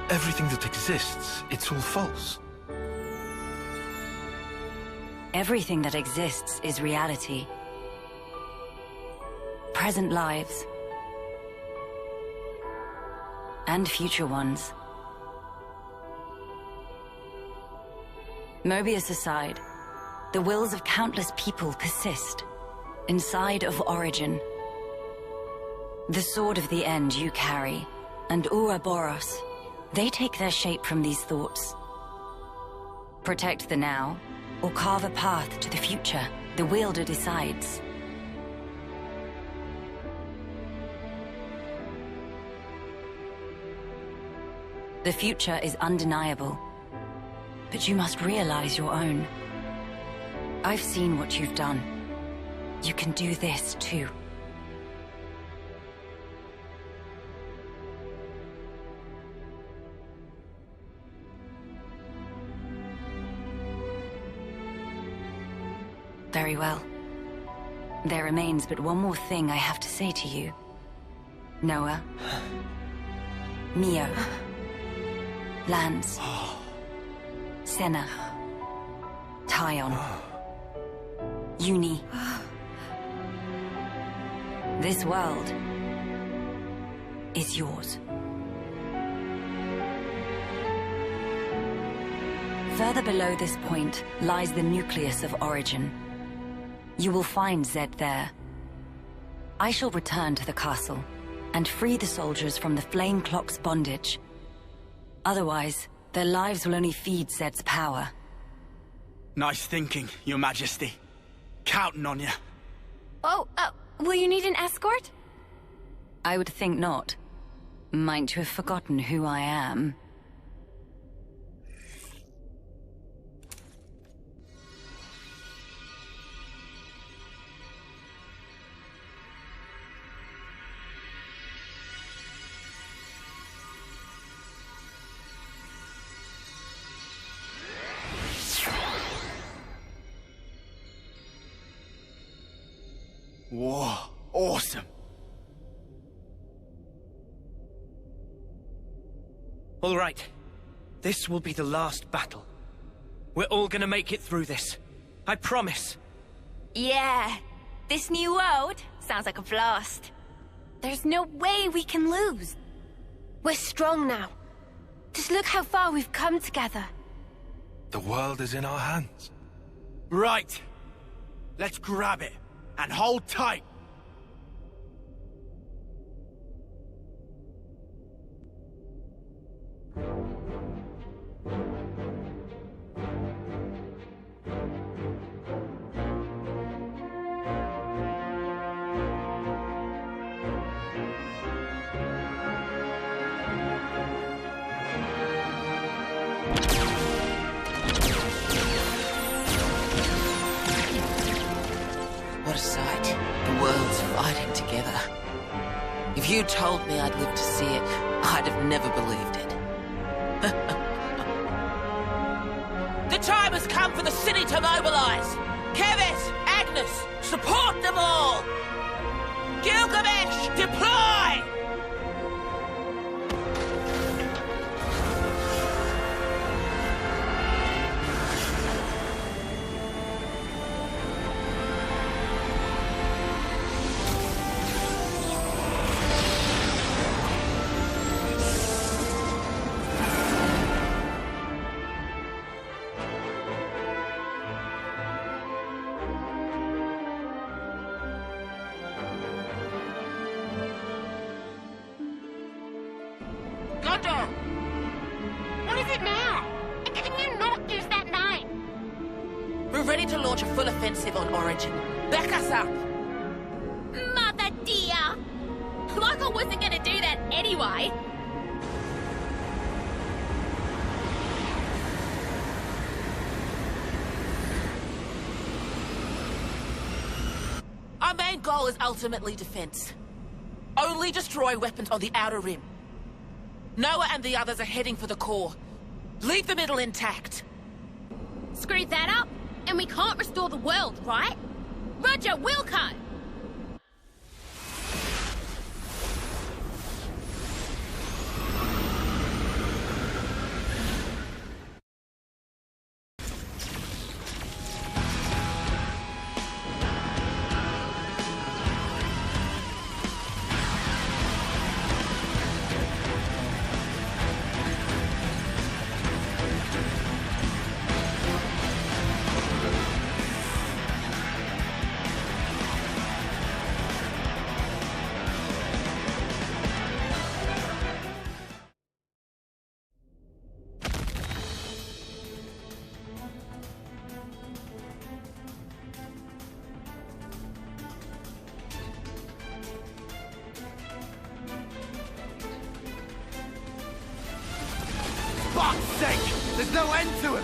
everything that exists, it's all false. Everything that exists is reality. Present lives. And future ones. Mobius aside, the wills of countless people persist, inside of Origin. The sword of the end you carry, and Ouroboros, they take their shape from these thoughts. Protect the now, or carve a path to the future, the wielder decides. The future is undeniable. But you must realize your own. I've seen what you've done. You can do this too. Very well. There remains but one more thing I have to say to you. Noah. Mio. Lance. Senna. Tyon. Uni. This world is yours. Further below this point lies the nucleus of Origin. You will find Zed there. I shall return to the castle and free the soldiers from the Flame Clock's bondage. Otherwise, their lives will only feed Zed's power. Nice thinking, Your Majesty. Counting on you. Oh, will you need an escort? I would think not. Might you have forgotten who I am? Whoa, awesome. All right. This will be the last battle. We're all gonna make it through this. I promise. Yeah. This new world sounds like a blast. There's no way we can lose. We're strong now. Just look how far we've come together. The world is in our hands. Right. Let's grab it. And hold tight. What a sight. The world's fighting together. If you told me I'd live to see it, I'd have never believed it. The time has come for the city to mobilize. Keves, Agnes, support them all! Gilgamesh, deploy! What is it now? And can you not use that name? We're ready to launch a full offensive on Origin. Back us up! Mother dear! Like I wasn't gonna do that anyway. Our main goal is ultimately defense. Only destroy weapons on the outer rim. Noah and the others are heading for the core. Leave the middle intact. Screw that up, and we can't restore the world, right? Roger, Wilco! Fuck's sake! There's no end to him!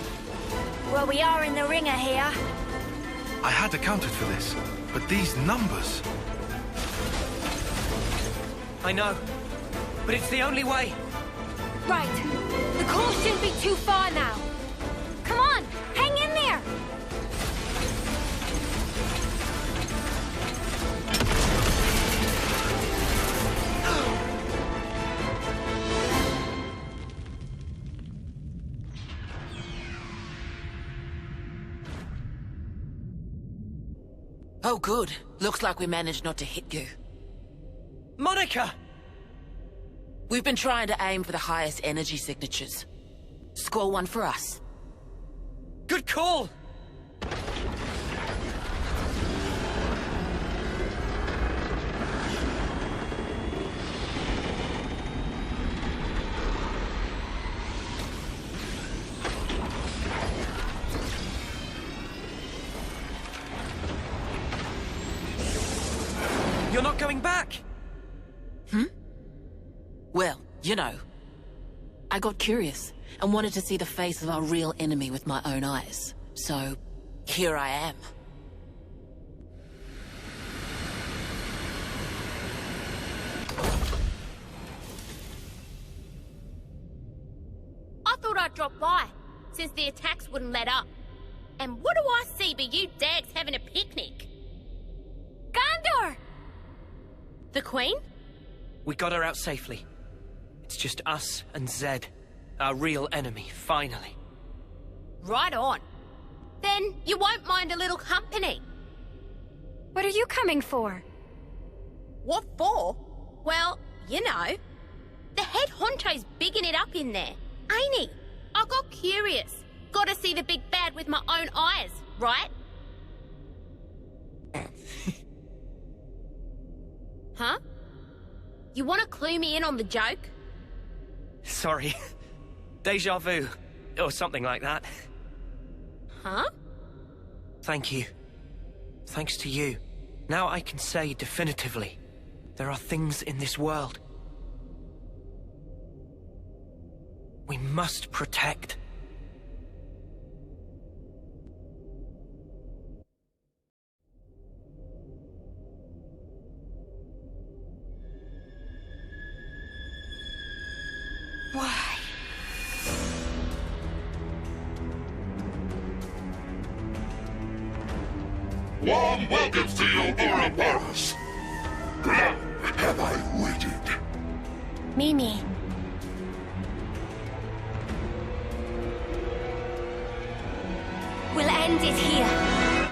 Well, we are in the ringer here. I had accounted for this, but these numbers... I know, but it's the only way. Right. The core shouldn't be too far now. Come on, hang in there! Oh, good. Looks like we managed not to hit you. Monica! We've been trying to aim for the highest energy signatures. Score one for us. Good call! You're not going back? Well, you know, I got curious and wanted to see the face of our real enemy with my own eyes. So, here I am. I thought I'd drop by, since the attacks wouldn't let up. And what do I see but you dags having a picnic? Gondor! The Queen? We got her out safely. It's just us and Zed, our real enemy, finally. Right on. Then you won't mind a little company. What are you coming for? What for? Well, you know. The head honcho's bigging it up in there, ain't he? I got curious. Gotta see the big bad with my own eyes, right? Huh? You wanna clue me in on the joke? Sorry. Deja vu. Or something like that. Huh? Thank you. Thanks to you. Now I can say definitively, there are things in this world we must protect. Why? Warm welcomes to you, Ouroboros. Long have I waited. Mimi. We'll end it here.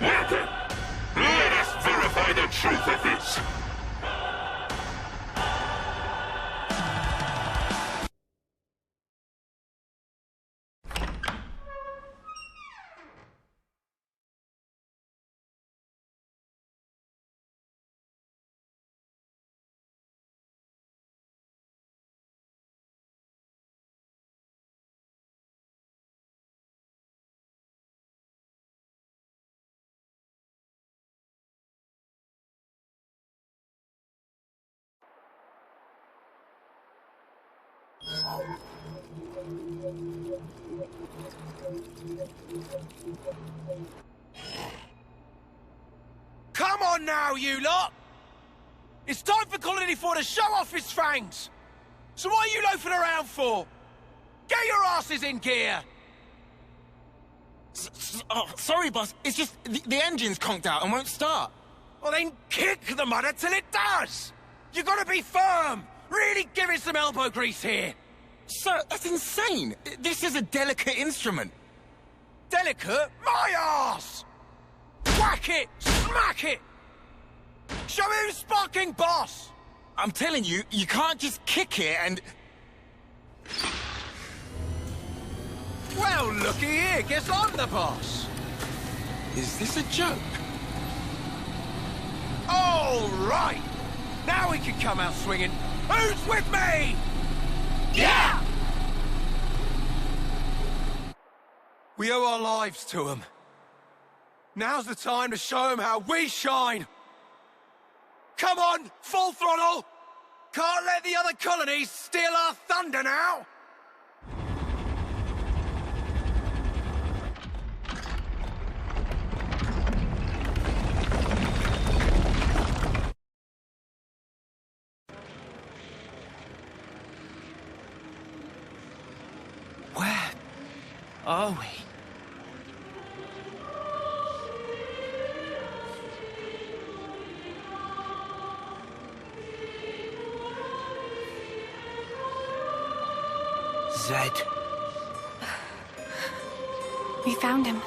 Well then, let us verify the truth of this. Come on now, you lot! It's time for Colony 4 to show off his fangs! So what are you loafing around for? Get your asses in gear! Sorry, boss. It's just the engine's conked out and won't start. Well, then kick the mudder till it does! You gotta be firm! Really give it some elbow grease here! Sir, that's insane! This is a delicate instrument. Delicate? My arse! Whack it! Smack it! Show who's sparking boss! I'm telling you, you can't just kick it and... Well, looky here, guess I'm the boss! Is this a joke? All right! Now we can come out swinging. Who's with me? Yeah! We owe our lives to them. Now's the time to show them how we shine. Come on, full throttle! Can't let the other colonies steal our thunder now! Where are we? Zed. We found him.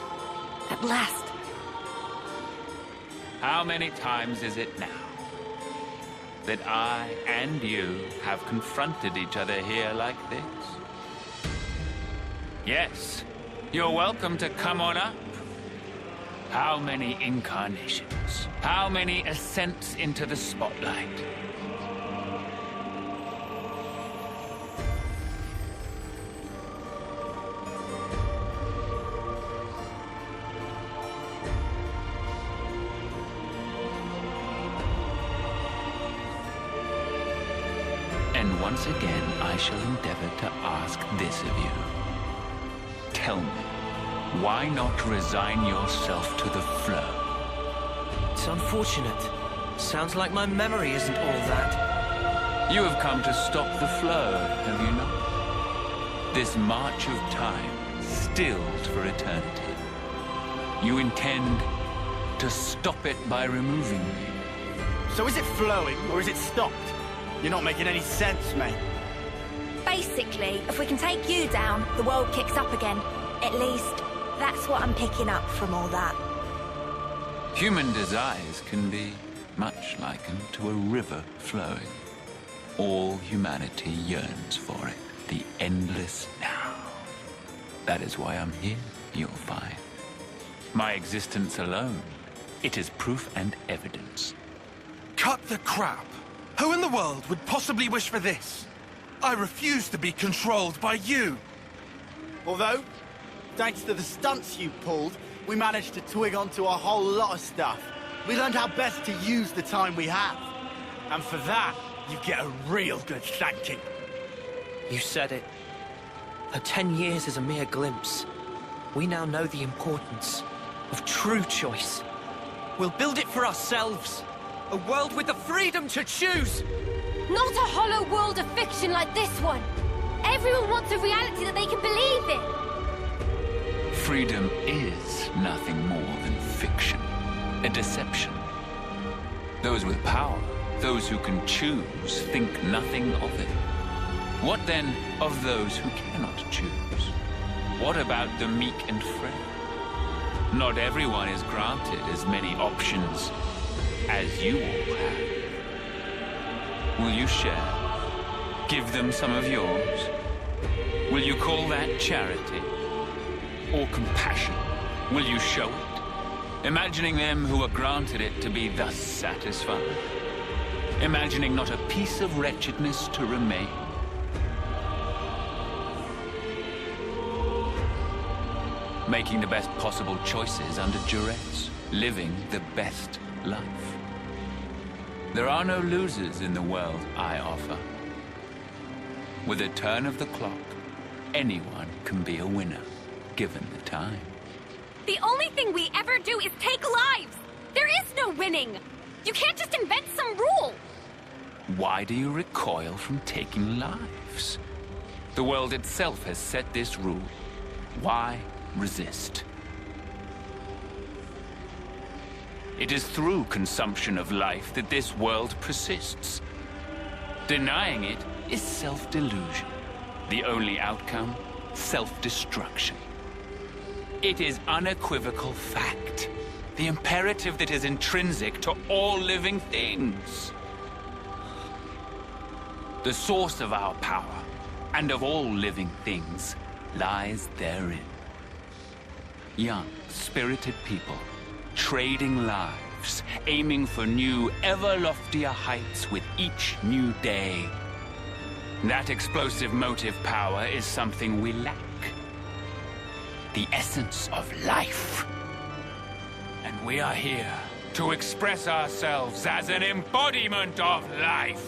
At last. How many times is it now that I and you have confronted each other here like this? Yes, you're welcome to come on up. How many incarnations? How many ascents into the spotlight? And once again, I shall endeavor to ask this of you. Tell me, why not resign yourself to the flow? It's unfortunate. Sounds like my memory isn't all that. You have come to stop the flow, have you not? This march of time, stilled for eternity. You intend to stop it by removing me. So is it flowing, or is it stopped? You're not making any sense, mate. Basically, if we can take you down, the world kicks up again. At least, that's what I'm picking up from all that. Human desires can be much likened to a river flowing. All humanity yearns for it, the endless now. That is why I'm here, you'll find. My existence alone, it is proof and evidence. Cut the crap! Who in the world would possibly wish for this? I refuse to be controlled by you! Although, thanks to the stunts you pulled, we managed to twig onto a whole lot of stuff. We learned how best to use the time we have. And for that, you get a real good thanking. You said it. Her 10 years is a mere glimpse. We now know the importance of true choice. We'll build it for ourselves. A world with the freedom to choose! Not a hollow world of fiction like this one! Everyone wants a reality that they can believe in! Freedom is nothing more than fiction, a deception. Those with power, those who can choose, think nothing of it. What then of those who cannot choose? What about the meek and frail? Not everyone is granted as many options as you all have. Will you share? Give them some of yours? Will you call that charity? Or compassion? Will you show it? Imagining them who are granted it to be thus satisfied? Imagining not a piece of wretchedness to remain? Making the best possible choices under duress, living the best life. There are no losers in the world I offer. With a turn of the clock, anyone can be a winner, given the time. The only thing we ever do is take lives! There is no winning! You can't just invent some rule! Why do you recoil from taking lives? The world itself has set this rule. Why resist? It is through consumption of life that this world persists. Denying it is self-delusion. The only outcome, self-destruction. It is unequivocal fact. The imperative that is intrinsic to all living things. The source of our power, and of all living things, lies therein. Young, spirited people, trading lives, aiming for new, ever loftier heights with each new day. That explosive motive power is something we lack. The essence of life. And we are here to express ourselves as an embodiment of life.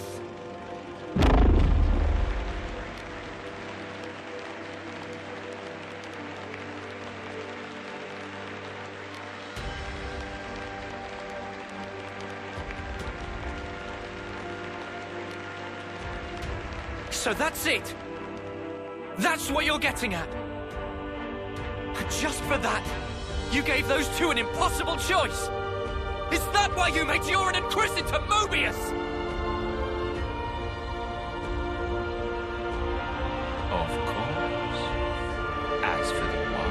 So that's it! That's what you're getting at! Just for that, you gave those two an impossible choice! Is that why you made Yoren and Chris into Mobius? Of course. As for the why,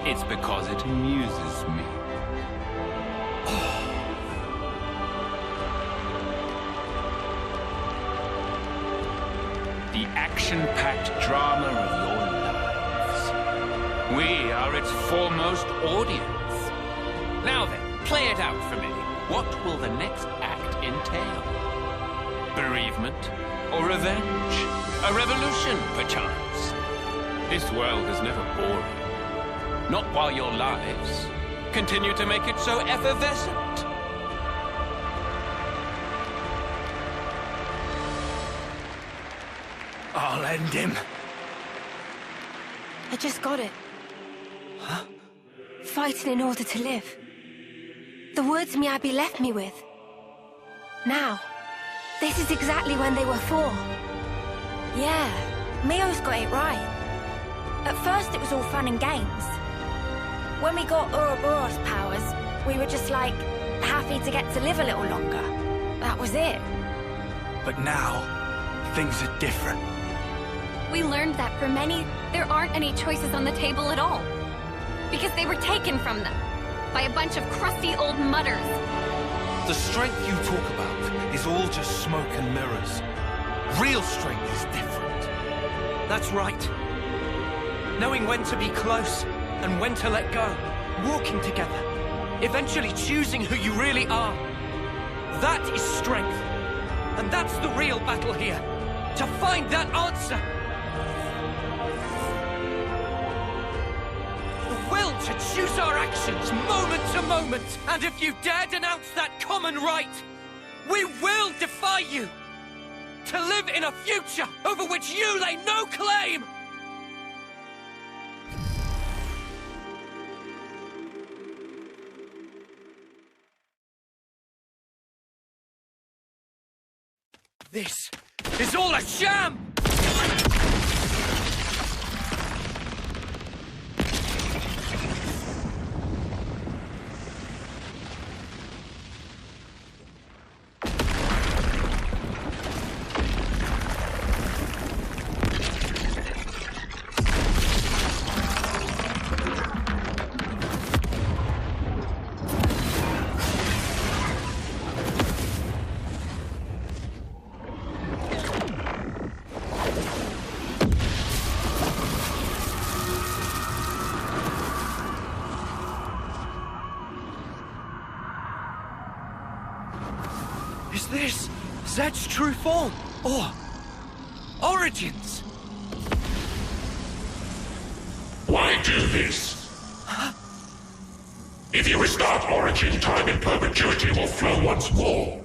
it's because it amuses me. The action-packed drama of your lives. We are its foremost audience. Now then, play it out for me. What will the next act entail? Bereavement? Or revenge? A revolution, perchance? This world is never boring. Not while your lives continue to make it so effervescent. I'll end him. I just got it. Huh? Fighting in order to live. The words Miyabi left me with. Now, this is exactly when they were for. Yeah, Mio's got it right. At first it was all fun and games. When we got Ouroboros powers, we were just like, happy to get to live a little longer. That was it. But now, things are different. We learned that for many, there aren't any choices on the table at all. Because they were taken from them by a bunch of crusty old mutters. The strength you talk about is all just smoke and mirrors. Real strength is different. That's right. Knowing when to be close and when to let go. Walking together. Eventually choosing who you really are. That is strength. And that's the real battle here. To find that answer. The will to choose our actions moment to moment. And if you dare denounce that common right, we will defy you. To live in a future over which you lay no claim! This is all a sham! Is this Zed's true form? Or origins? Why do this? Huh? If you restart Origin, time in perpetuity will flow once more.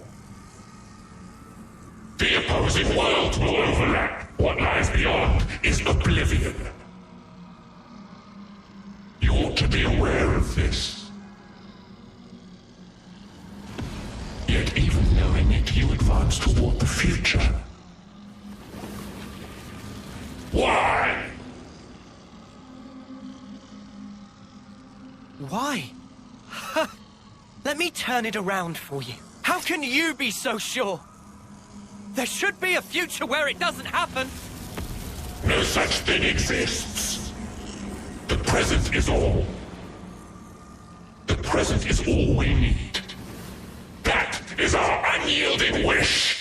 The opposing worlds will overlap. What lies beyond is oblivion. You ought to be aware of this. Yet even knowing it, you advance toward the future. Why? Why? Let me turn it around for you. How can you be so sure? There should be a future where it doesn't happen. No such thing exists. The present is all. The present is all we need. That is our unyielding wish.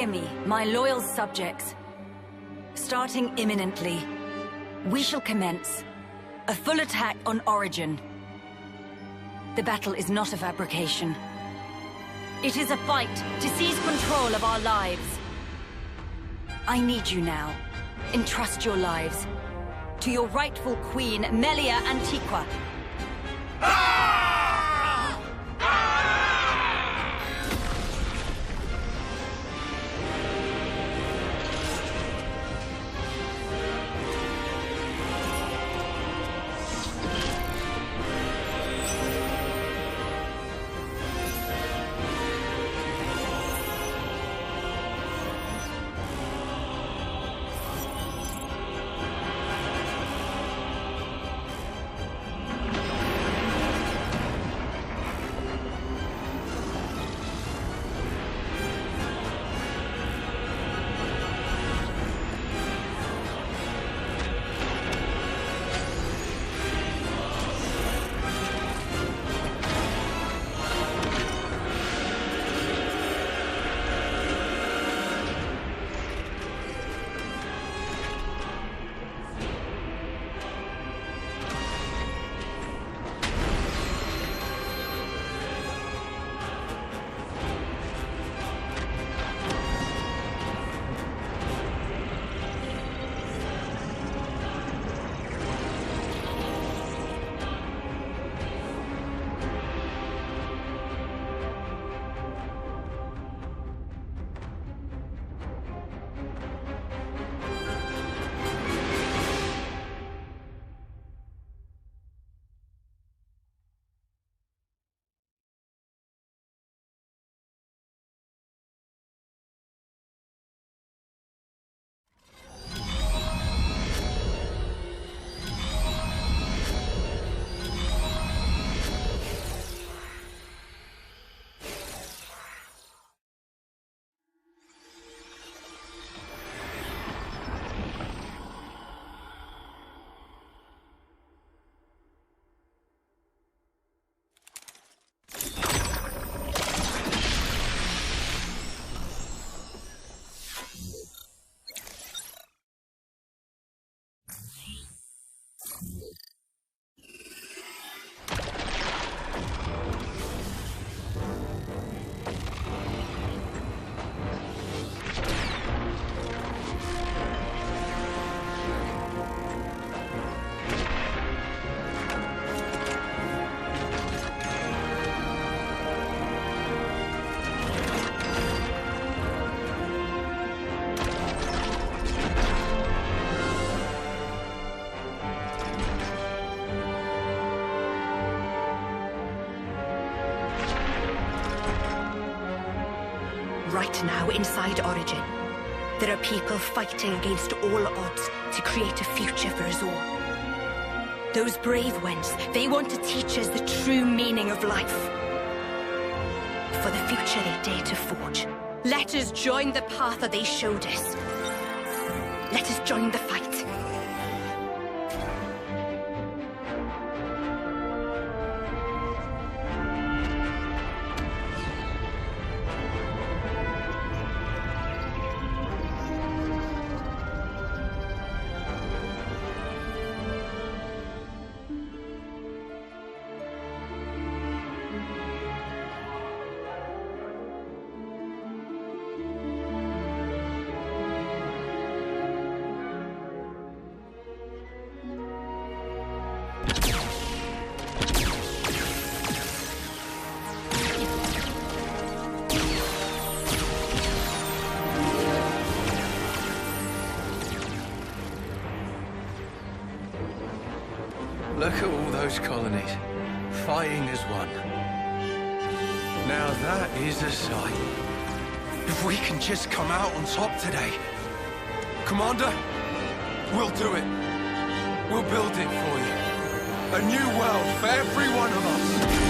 me, my loyal subjects. Starting imminently, we shall commence a full attack on Origin. The battle is not a fabrication. It is a fight to seize control of our lives. I need you now. Entrust your lives to your rightful queen, Melia Antiqua. Right now, inside Origin, there are people fighting against all odds to create a future for us all. Those brave ones, they want to teach us the true meaning of life. For the future they dare to forge. Let us join the path that they showed us. Let us join the fight. Look at all those colonies, fighting as one. Now that is a sight. If we can just come out on top today. Commander, we'll do it. We'll build it for you. A new world for every one of us.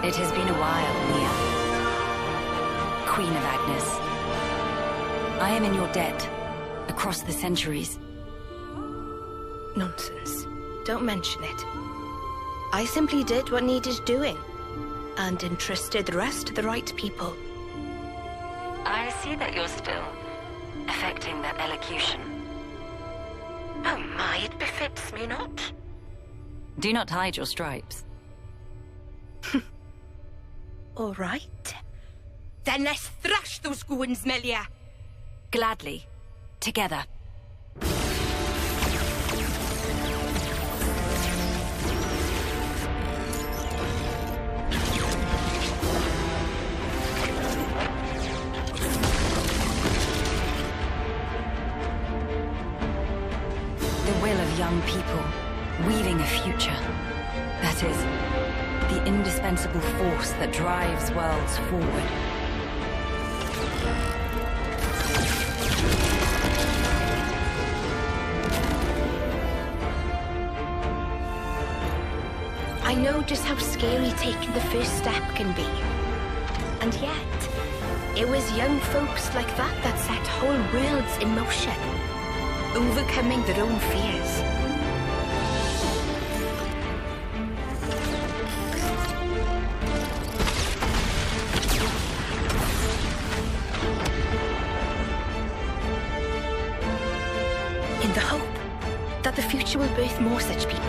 It has been a while, Mia. Queen of Agnes. I am in your debt, across the centuries. Nonsense. Don't mention it. I simply did what needed doing, and entrusted the rest to the right people. I see that you're still affecting that elocution. Oh my, it befits me not. Do not hide your stripes. All right. Then let's thrash those goons, Melia. Gladly. Together. The will of young people, weaving a future. That is, the indispensable force that drives worlds forward. I know just how scary taking the first step can be. And yet, it was young folks like that that set whole worlds in motion, overcoming their own fears. In the hope that the future will birth more such people.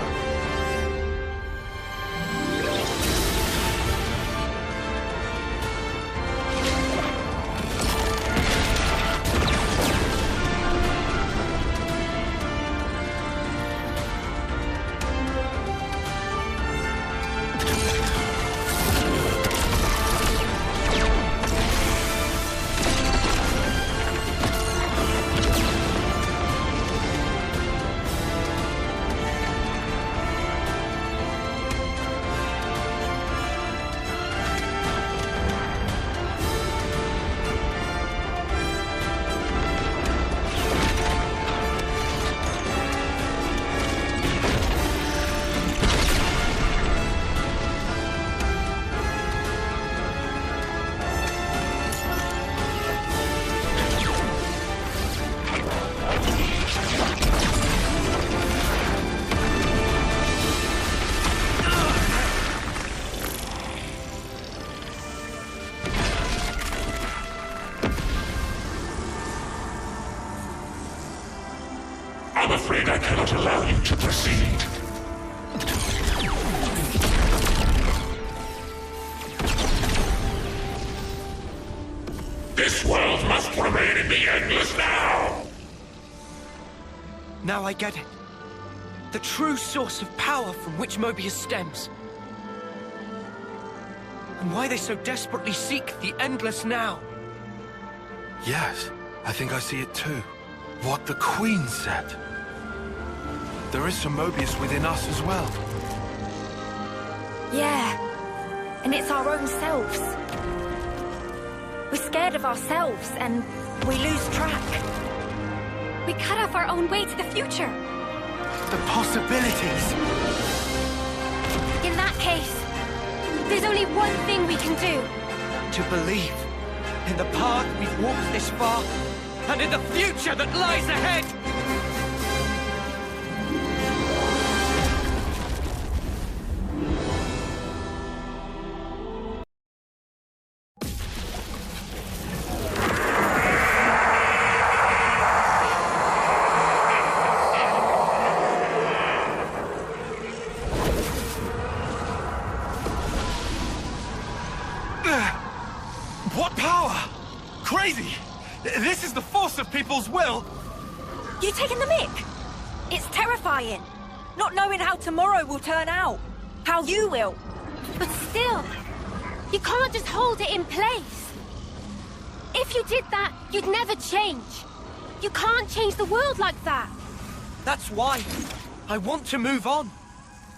I'm afraid I cannot allow you to proceed. This world must remain in the endless now! Now I get it. The true source of power from which Mobius stems. And why they so desperately seek the endless now. Yes, I think I see it too. What the Queen said. There is some Mobius within us as well. Yeah, and it's our own selves. We're scared of ourselves, and we lose track. We cut off our own way to the future. The possibilities! In that case, there's only one thing we can do. To believe in the path we've walked this far, and in the future that lies ahead! What power? Crazy! This is the force of people's will! You taking the mick? It's terrifying. Not knowing how tomorrow will turn out. How you will. But still, you can't just hold it in place. If you did that, you'd never change. You can't change the world like that. That's why I want to move on.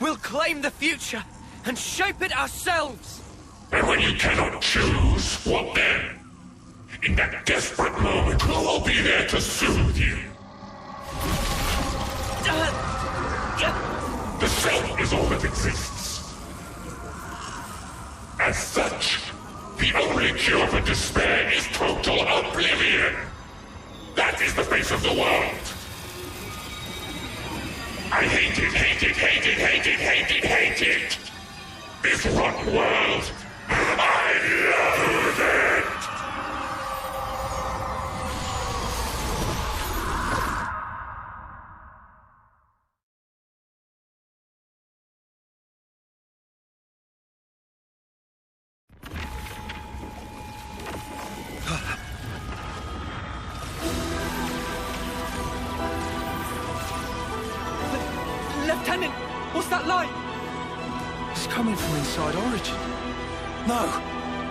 We'll claim the future and shape it ourselves. And when you cannot choose, what then? In that desperate moment, who will be there to soothe you? The self is all that exists. As such, the only cure for despair is total oblivion. That is the face of the world. I hate it, hate it, hate it, hate it, hate it, hate it. This rotten world. I loathe it. Lieutenant, what's that light? It's coming from inside Origin. No,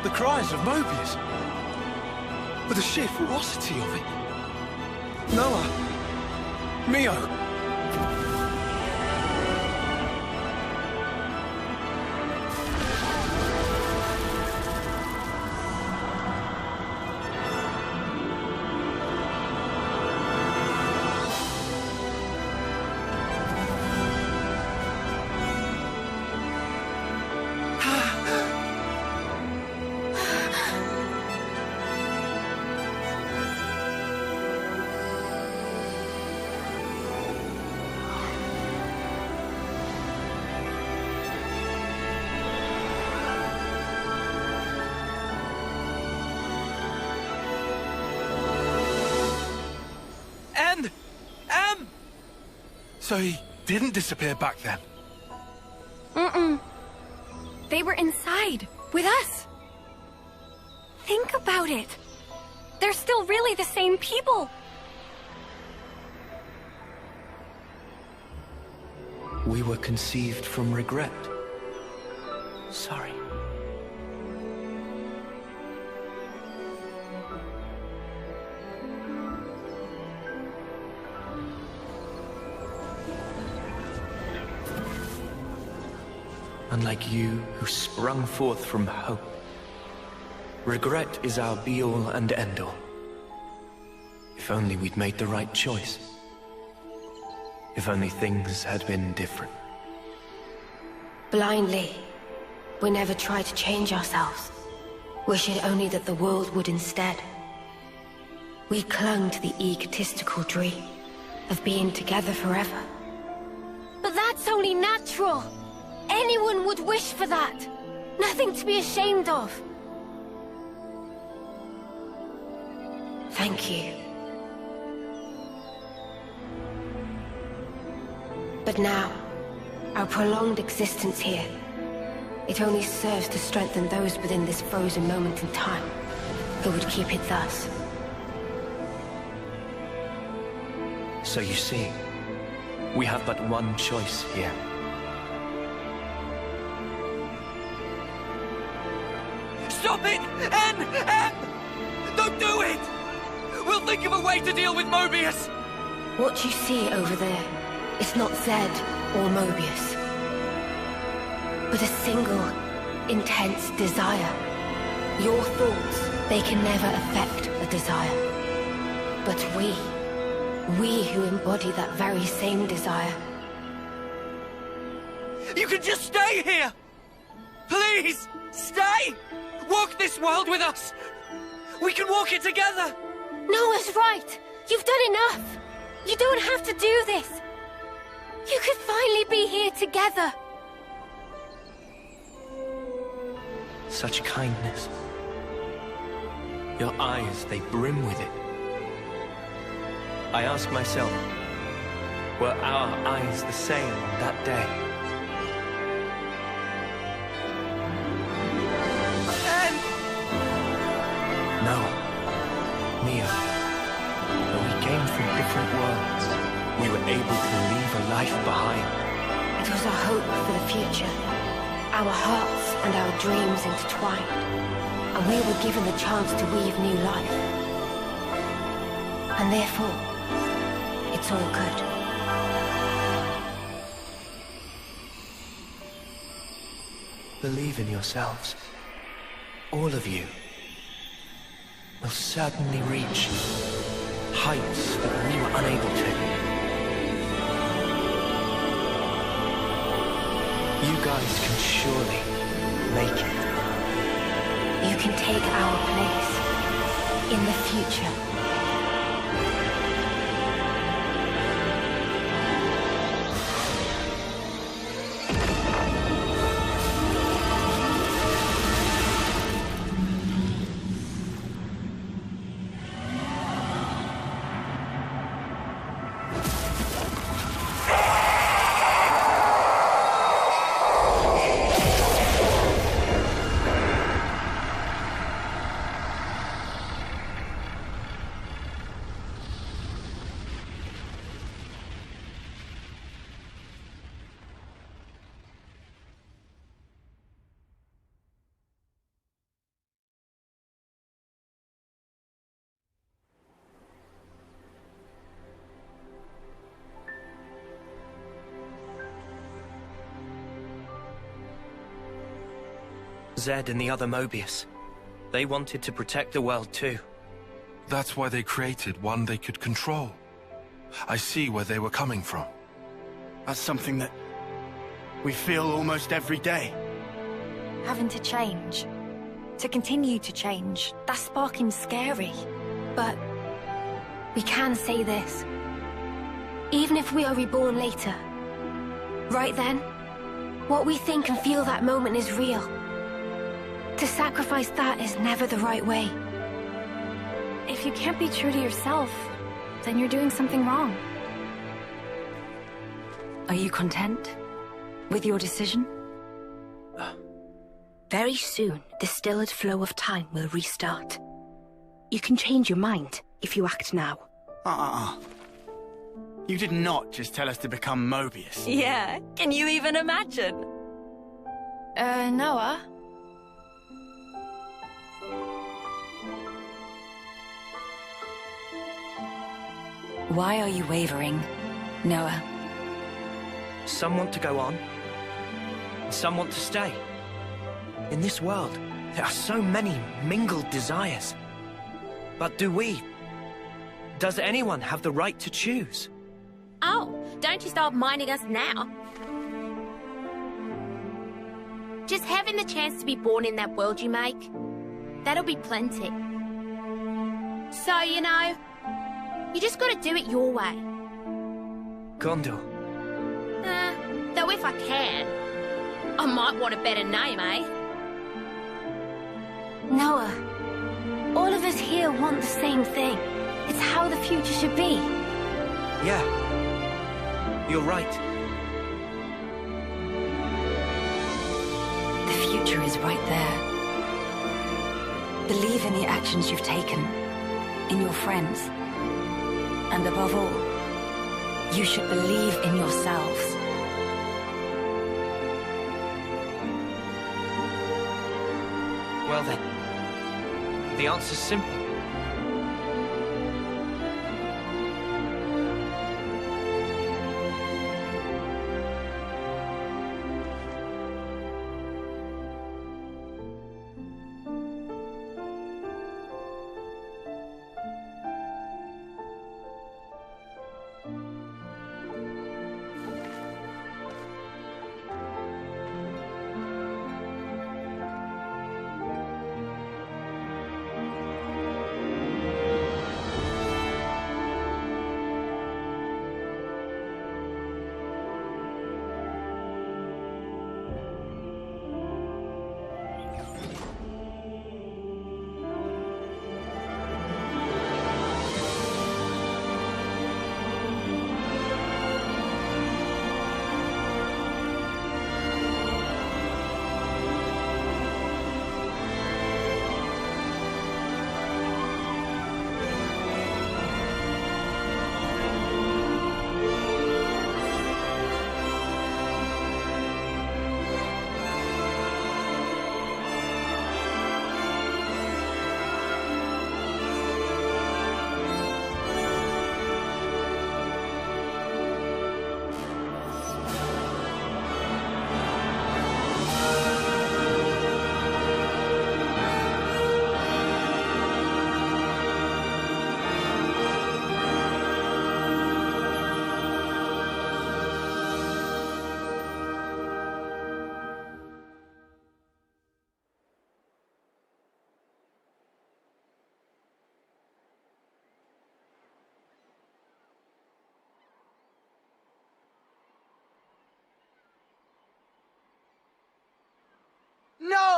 the cries of Mobius. With the sheer ferocity of it. Noah. Mio. So he didn't disappear back then? Mm-mm. They were inside, with us. Think about it. They're still really the same people. We were conceived from regret. Sorry. Unlike you, who sprung forth from hope, regret is our be-all and end-all. If only we'd made the right choice. If only things had been different. Blindly, we never tried to change ourselves, wishing only that the world would instead. We clung to the egotistical dream of being together forever. But that's only natural. Anyone would wish for that. Nothing to be ashamed of. Thank you. But now, our prolonged existence here, it only serves to strengthen those within this frozen moment in time, who would keep it thus. So you see, we have but one choice here. Stop it! N! Don't do it! We'll think of a way to deal with Mobius! What you see over there is not Zed or Mobius, but a single, intense desire. Your thoughts, they can never affect a desire. But we who embody that very same desire. You can just stay here! Please, stay! Walk this world with us! We can walk it together! Noah's right! You've done enough! You don't have to do this! You could finally be here together! Such kindness. Your eyes, they brim with it. I ask myself, were our eyes the same on that day? Noah, Mio, though we came from different worlds, we were able to leave a life behind. It was our hope for the future, our hearts and our dreams intertwined, and we were given the chance to weave new life. And therefore, it's all good. Believe in yourselves, all of you. Will certainly reach heights that we were unable to. You guys can surely make it. you can take our place in the future. Zed and the other Mobius. They wanted to protect the world too. That's why they created one they could control. I see where they were coming from. That's something that we feel almost every day. Having to change. To continue to change. That's sparking scary. But we can say this. Even if we are reborn later, right then, what we think and feel that moment is real. To sacrifice that is never the right way. If you can't be true to yourself, then you're doing something wrong. Are you content with your decision? Very soon, the stilled flow of time will restart. You can change your mind if you act now. You did not just tell us to become Mobius. Yeah, can you even imagine? Noah? Why are you wavering, Noah? Some want to go on, and some want to stay. In this world, there are so many mingled desires. But does anyone have the right to choose? Oh, don't you start minding us now. Just having the chance to be born in that world you make, that'll be plenty. So, you know, you just gotta do it your way. Gondor. Though if I can, I might want a better name, eh? Noah, all of us here want the same thing. It's how the future should be. Yeah, you're right. The future is right there. Believe in the actions you've taken, in your friends. And above all, you should believe in yourselves. Well then, the answer's simple.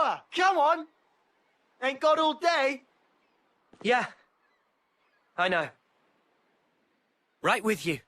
Noah, come on! Ain't got all day. Yeah. I know. Right with you.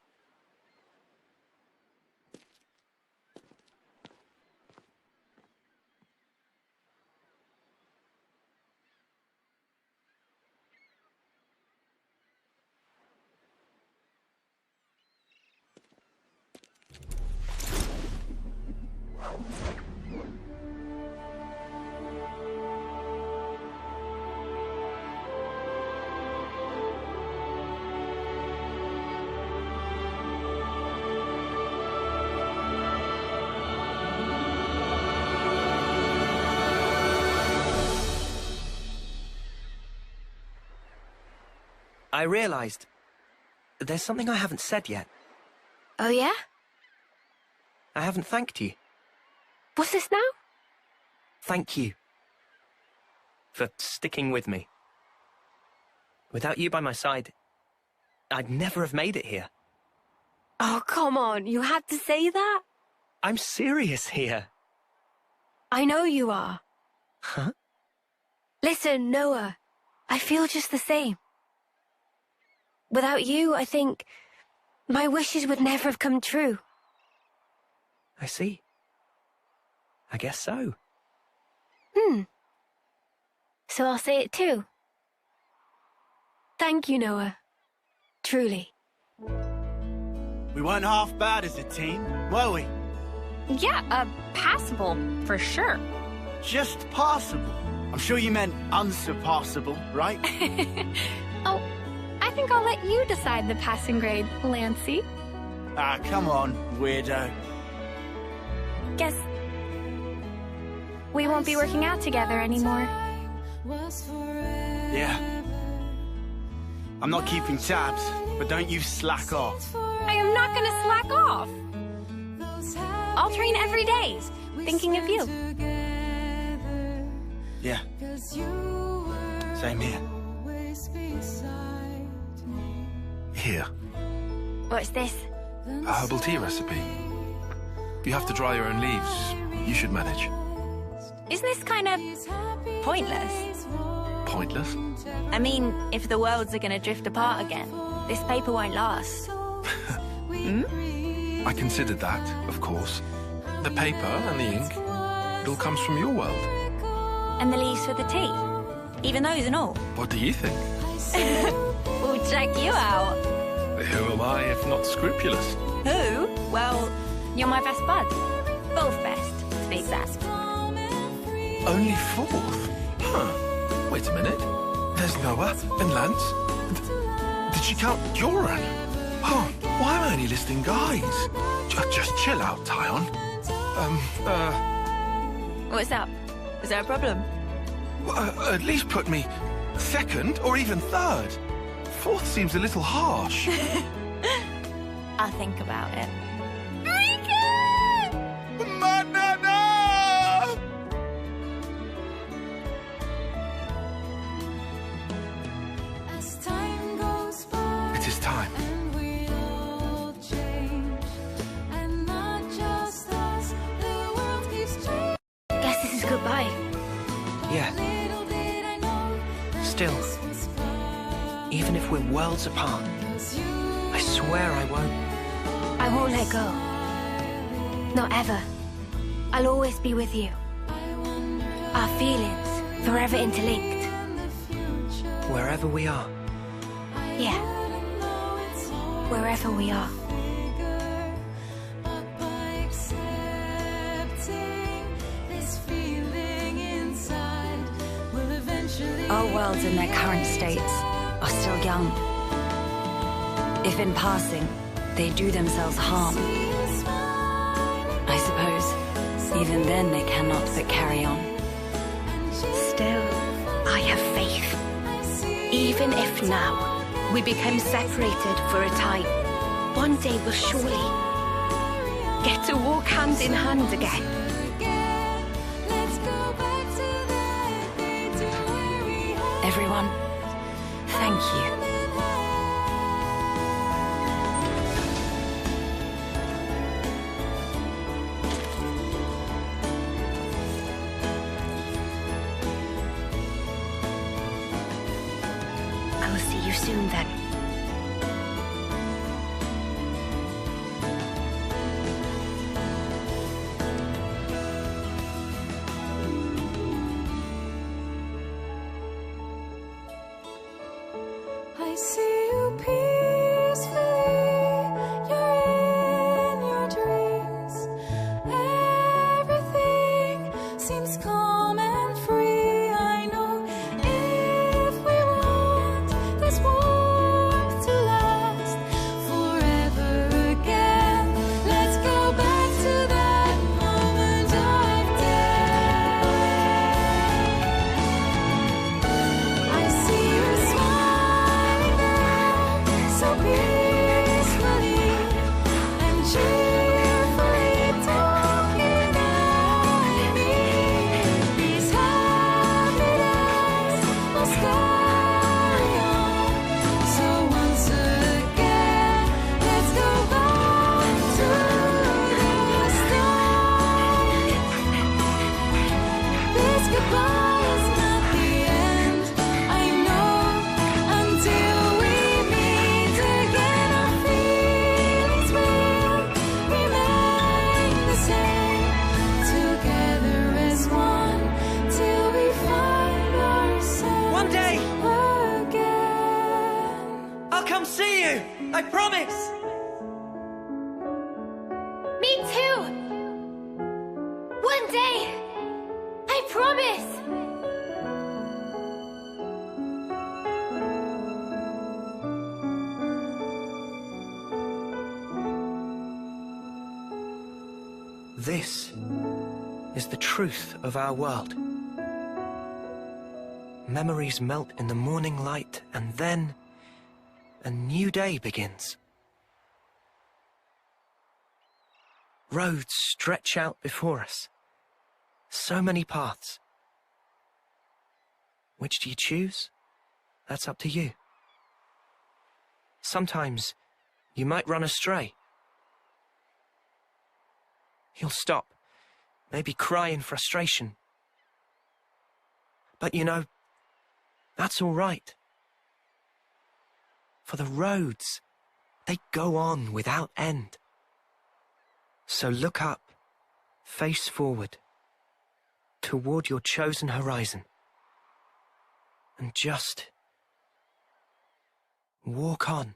I realized there's something I haven't said yet. Oh, yeah? I haven't thanked you. What's this now? Thank you for sticking with me. Without you by my side, I'd never have made it here. Oh, come on. You had to say that? I'm serious here. I know you are. Huh? Listen, Noah, I feel just the same. Without you, I think my wishes would never have come true. I see. I guess so. So I'll say it too. Thank you, Noah. Truly. We weren't half bad as a team, were we? Yeah, passable, for sure. Just passable. I'm sure you meant unsurpassable, right? Oh, I think I'll let you decide the passing grade, Lancy. Ah, come on, weirdo. Guess we won't be working out together anymore. Yeah. I'm not keeping tabs, but don't you slack off. I am not gonna slack off. I'll train every day, thinking of you. Yeah. Same here. Here, What's this? a herbal tea recipe. You have to dry your own leaves. You should manage. Isn't this kind of pointless? Pointless? I mean, if the worlds are gonna drift apart again, this paper won't last. I considered that, of course. The paper and the ink, it all comes from your world. And the leaves for the tea. Even those and all. What do you think? We'll check you out. Who am I if not scrupulous? Who? Well, you're my best bud. Both best, to be exact. Only fourth? Huh. Wait a minute. There's Noah and Lance. Did she count Joran? Oh, why am I only listing guys? Just chill out, Tyon. What's up? Is there a problem? At least put me second or even third. Fourth seems a little harsh. I'll think about it. Banana! It is time. Guess this is goodbye. Yeah. Still, even if we're worlds apart, I swear I won't. I won't let go. Not ever. I'll always be with you. Our feelings, forever interlinked. Wherever we are. Yeah. Wherever we are. Our worlds in their current states are still young. If in passing, they do themselves harm, I suppose even then they cannot but carry on. Still, I have faith. Even if now we become separated for a time, one day we'll surely get to walk hand in hand again. Everyone, thank you. you soon then. I see you peacefully, you're in your dreams. Everything seems calm and free. I know if we want this warmth to last forever again, let's go back to that moment of day. I see you smiling so peacefully and cheerfully talking at me. These happy days must carry on. So once again, let's go back to the start. This goodbye is not the end, I know, until we meet again. Our feelings will remain the same, together as one, till we find ourselves One day, again. I'll come see you! I promise! Me too! One day! I promise! This is the truth of our world. Memories melt in the morning light, and then a new day begins. Roads stretch out before us. So many paths. Which do you choose? That's up to you. Sometimes you might run astray. You'll stop, maybe cry in frustration. But you know, that's all right. For the roads, they go on without end. So look up, face forward, toward your chosen horizon, and just walk on.